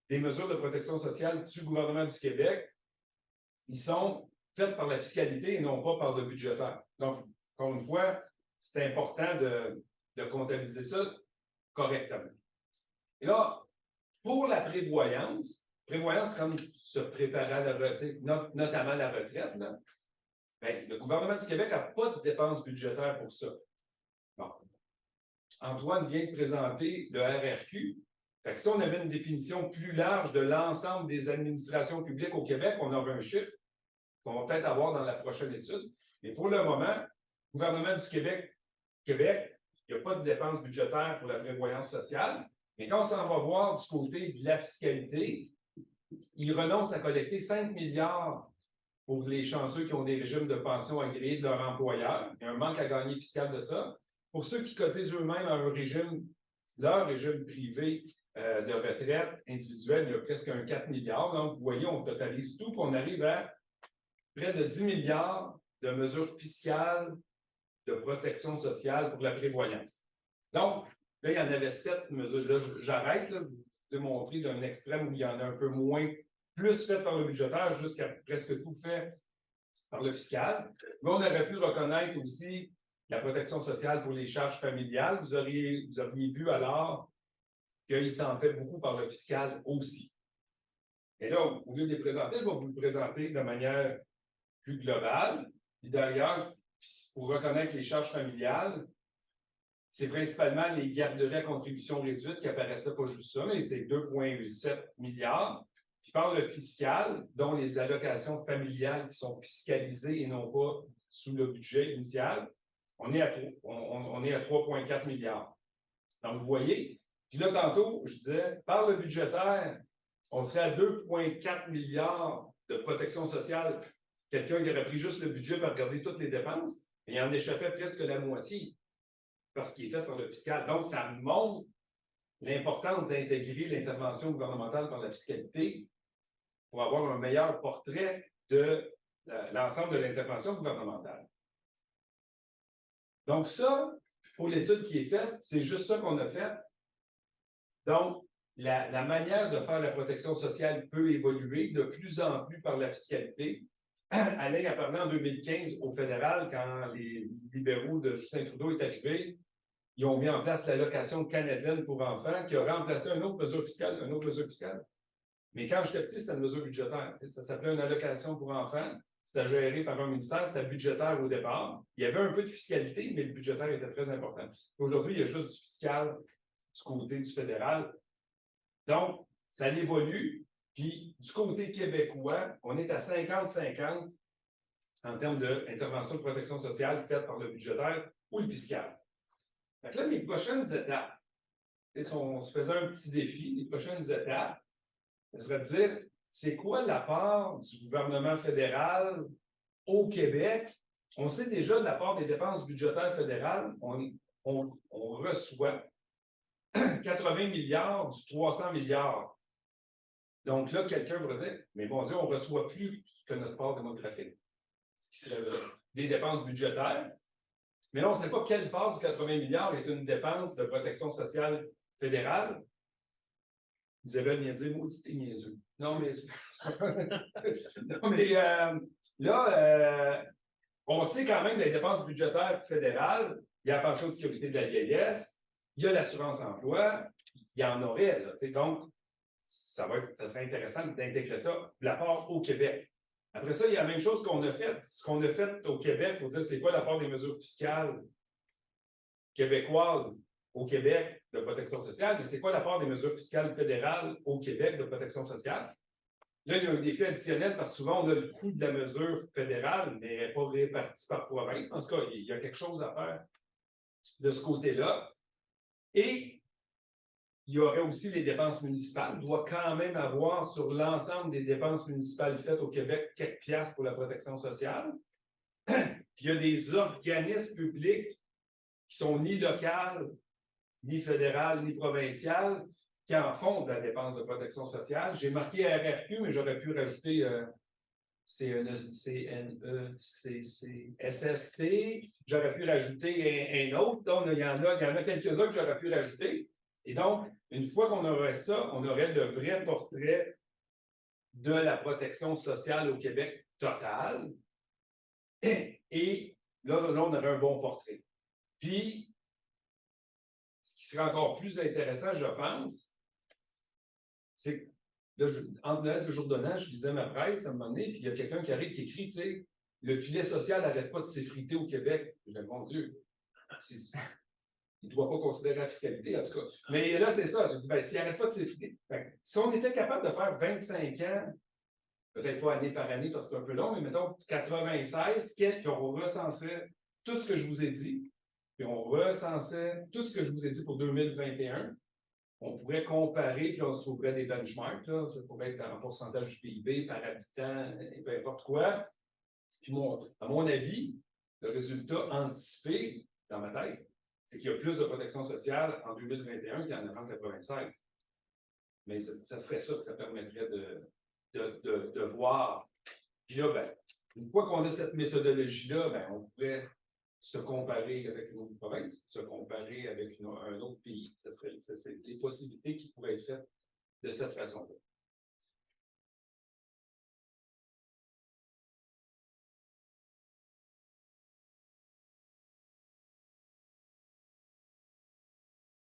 des mesures de protection sociale du gouvernement du Québec, ils sont faites par la fiscalité et non pas par le budgétaire. Donc, encore une fois, c'est important de comptabiliser ça correctement. Et là, pour la prévoyance comme se préparer à la retraite, notamment la retraite, là, bien, le gouvernement du Québec n'a pas de dépenses budgétaires pour ça. Bon. Antoine vient de présenter le RRQ. Fait que si on avait une définition plus large de l'ensemble des administrations publiques au Québec, on aurait un chiffre qu'on va peut-être avoir dans la prochaine étude. Mais pour le moment, le gouvernement du Québec, il n'y a pas de dépenses budgétaires pour la prévoyance sociale. Mais quand on s'en va voir du côté de la fiscalité, il renonce à collecter 5 milliards pour les chanceux qui ont des régimes de pension agréés de leur employeur. Il y a un manque à gagner fiscal de ça. Pour ceux qui cotisent eux-mêmes à un régime, leur régime privé de retraite individuelle, il y a presque un 4 milliards. Donc, vous voyez, on totalise tout, puis on arrive à près de 10 milliards de mesures fiscales de protection sociale pour la prévoyance. Donc, là, il y en avait 7 mesures. Là, j'arrête, là, de montrer d'un extrême où il y en a un peu moins, plus fait par le budgétaire, jusqu'à presque tout fait par le fiscal. Mais on aurait pu reconnaître aussi la protection sociale pour les charges familiales. Vous auriez vu alors qu'il s'en fait beaucoup par le fiscal aussi. Et là, au lieu de les présenter, je vais vous le présenter de manière plus globale. Puis d'ailleurs, pour reconnaître les charges familiales, c'est principalement les garderies à contribution réduite qui apparaissent là, pas juste ça, mais c'est 2,7 milliards. Puis par le fiscal, dont les allocations familiales qui sont fiscalisées et non pas sous le budget initial, on est à 3,4 milliards. Donc, vous voyez, puis là, tantôt, je disais, par le budgétaire, on serait à 2,4 milliards de protection sociale. Quelqu'un qui aurait pris juste le budget pour regarder toutes les dépenses, et il en échappait presque la moitié, parce qu'il est fait par le fiscal. Donc, ça montre l'importance d'intégrer l'intervention gouvernementale par la fiscalité pour avoir un meilleur portrait de l'ensemble de l'intervention gouvernementale. Donc, ça, pour l'étude qui est faite, c'est juste ça qu'on a fait. Donc, la manière de faire la protection sociale peut évoluer de plus en plus par la fiscalité. Alain a parlé en 2015 au fédéral, quand les libéraux de Justin Trudeau est arrivé, ils ont mis en place l'allocation canadienne pour enfants qui a remplacé une autre mesure fiscale, Mais quand j'étais petit, c'était une mesure budgétaire. Ça s'appelait une allocation pour enfants. C'était géré par un ministère, c'était budgétaire au départ. Il y avait un peu de fiscalité, mais le budgétaire était très important. Aujourd'hui, il y a juste du fiscal du côté du fédéral. Donc, ça évolue. Puis, du côté québécois, on est à 50-50 en termes d'intervention de protection sociale faite par le budgétaire ou le fiscal. Donc là, les prochaines étapes, si on se faisait un petit défi, les prochaines étapes, ce serait de dire, c'est quoi la part du gouvernement fédéral au Québec? On sait déjà de la part des dépenses budgétaires fédérales, on reçoit 80 milliards du 300 milliards. Donc là, quelqu'un va dire, mais bon Dieu, on ne reçoit plus que notre part démographique, ce qui serait des dépenses budgétaires. Mais là, on ne sait pas quelle part du 80 milliards est une dépense de protection sociale fédérale. Isabelle vient de dire, maudit, t'es niaiseux. Non, mais. Non, mais on sait quand même les dépenses budgétaires fédérales, il y a la pension de sécurité de la vieillesse, il y a l'assurance-emploi, il y en aurait, là, donc, ça serait intéressant d'intégrer ça, l'apport au Québec. Après ça, il y a la même chose qu'on a fait. Ce qu'on a fait au Québec pour dire c'est quoi l'apport des mesures fiscales québécoises au Québec de protection sociale, mais c'est quoi l'apport des mesures fiscales fédérales au Québec de protection sociale? Là, il y a un défi additionnel parce que souvent, on a le coût de la mesure fédérale, mais elle n'est pas répartie par province. En tout cas, il y a quelque chose à faire de ce côté-là. Et il y aurait aussi les dépenses municipales. On doit quand même avoir sur l'ensemble des dépenses municipales faites au Québec quelques piastres pour la protection sociale. Puis il y a des organismes publics qui sont ni locales, ni fédérales, ni provinciales, qui en font de la dépense de protection sociale. J'ai marqué RRQ, mais j'aurais pu rajouter SST, j'aurais pu rajouter un autre. Donc, il y en a quelques-uns que j'aurais pu rajouter. Et donc, une fois qu'on aurait ça, on aurait le vrai portrait de la protection sociale au Québec total. Et là, on aurait un bon portrait. Puis, ce qui serait encore plus intéressant, je pense, c'est que entre Noël et le jour de l'an, je lisais ma presse à un moment donné, puis il y a quelqu'un qui arrive qui écrit, tu sais, le filet social n'arrête pas de s'effriter au Québec. Je dis, mon Dieu, il ne doit pas considérer la fiscalité, en tout cas. Mais là, c'est ça. Je dis, ben, s'il n'arrête pas de s'effriter, si on était capable de faire 25 ans, peut-être pas année par année parce que c'est un peu long, mais mettons 96, qu'on recensait tout ce que je vous ai dit, puis on recensait tout ce que je vous ai dit pour 2021, on pourrait comparer, puis on se trouverait des benchmarks, là, ça pourrait être en pourcentage du PIB par habitant, peu importe quoi. Puis à mon avis, le résultat anticipé, dans ma tête, c'est qu'il y a plus de protection sociale en 2021 qu'il y en a en 96. Mais ça serait ça que ça permettrait de voir. Puis là, ben, une fois qu'on a cette méthodologie-là, ben, on pourrait se comparer avec une autre province, se comparer avec un autre pays. C'est les possibilités qui pourraient être faites de cette façon-là.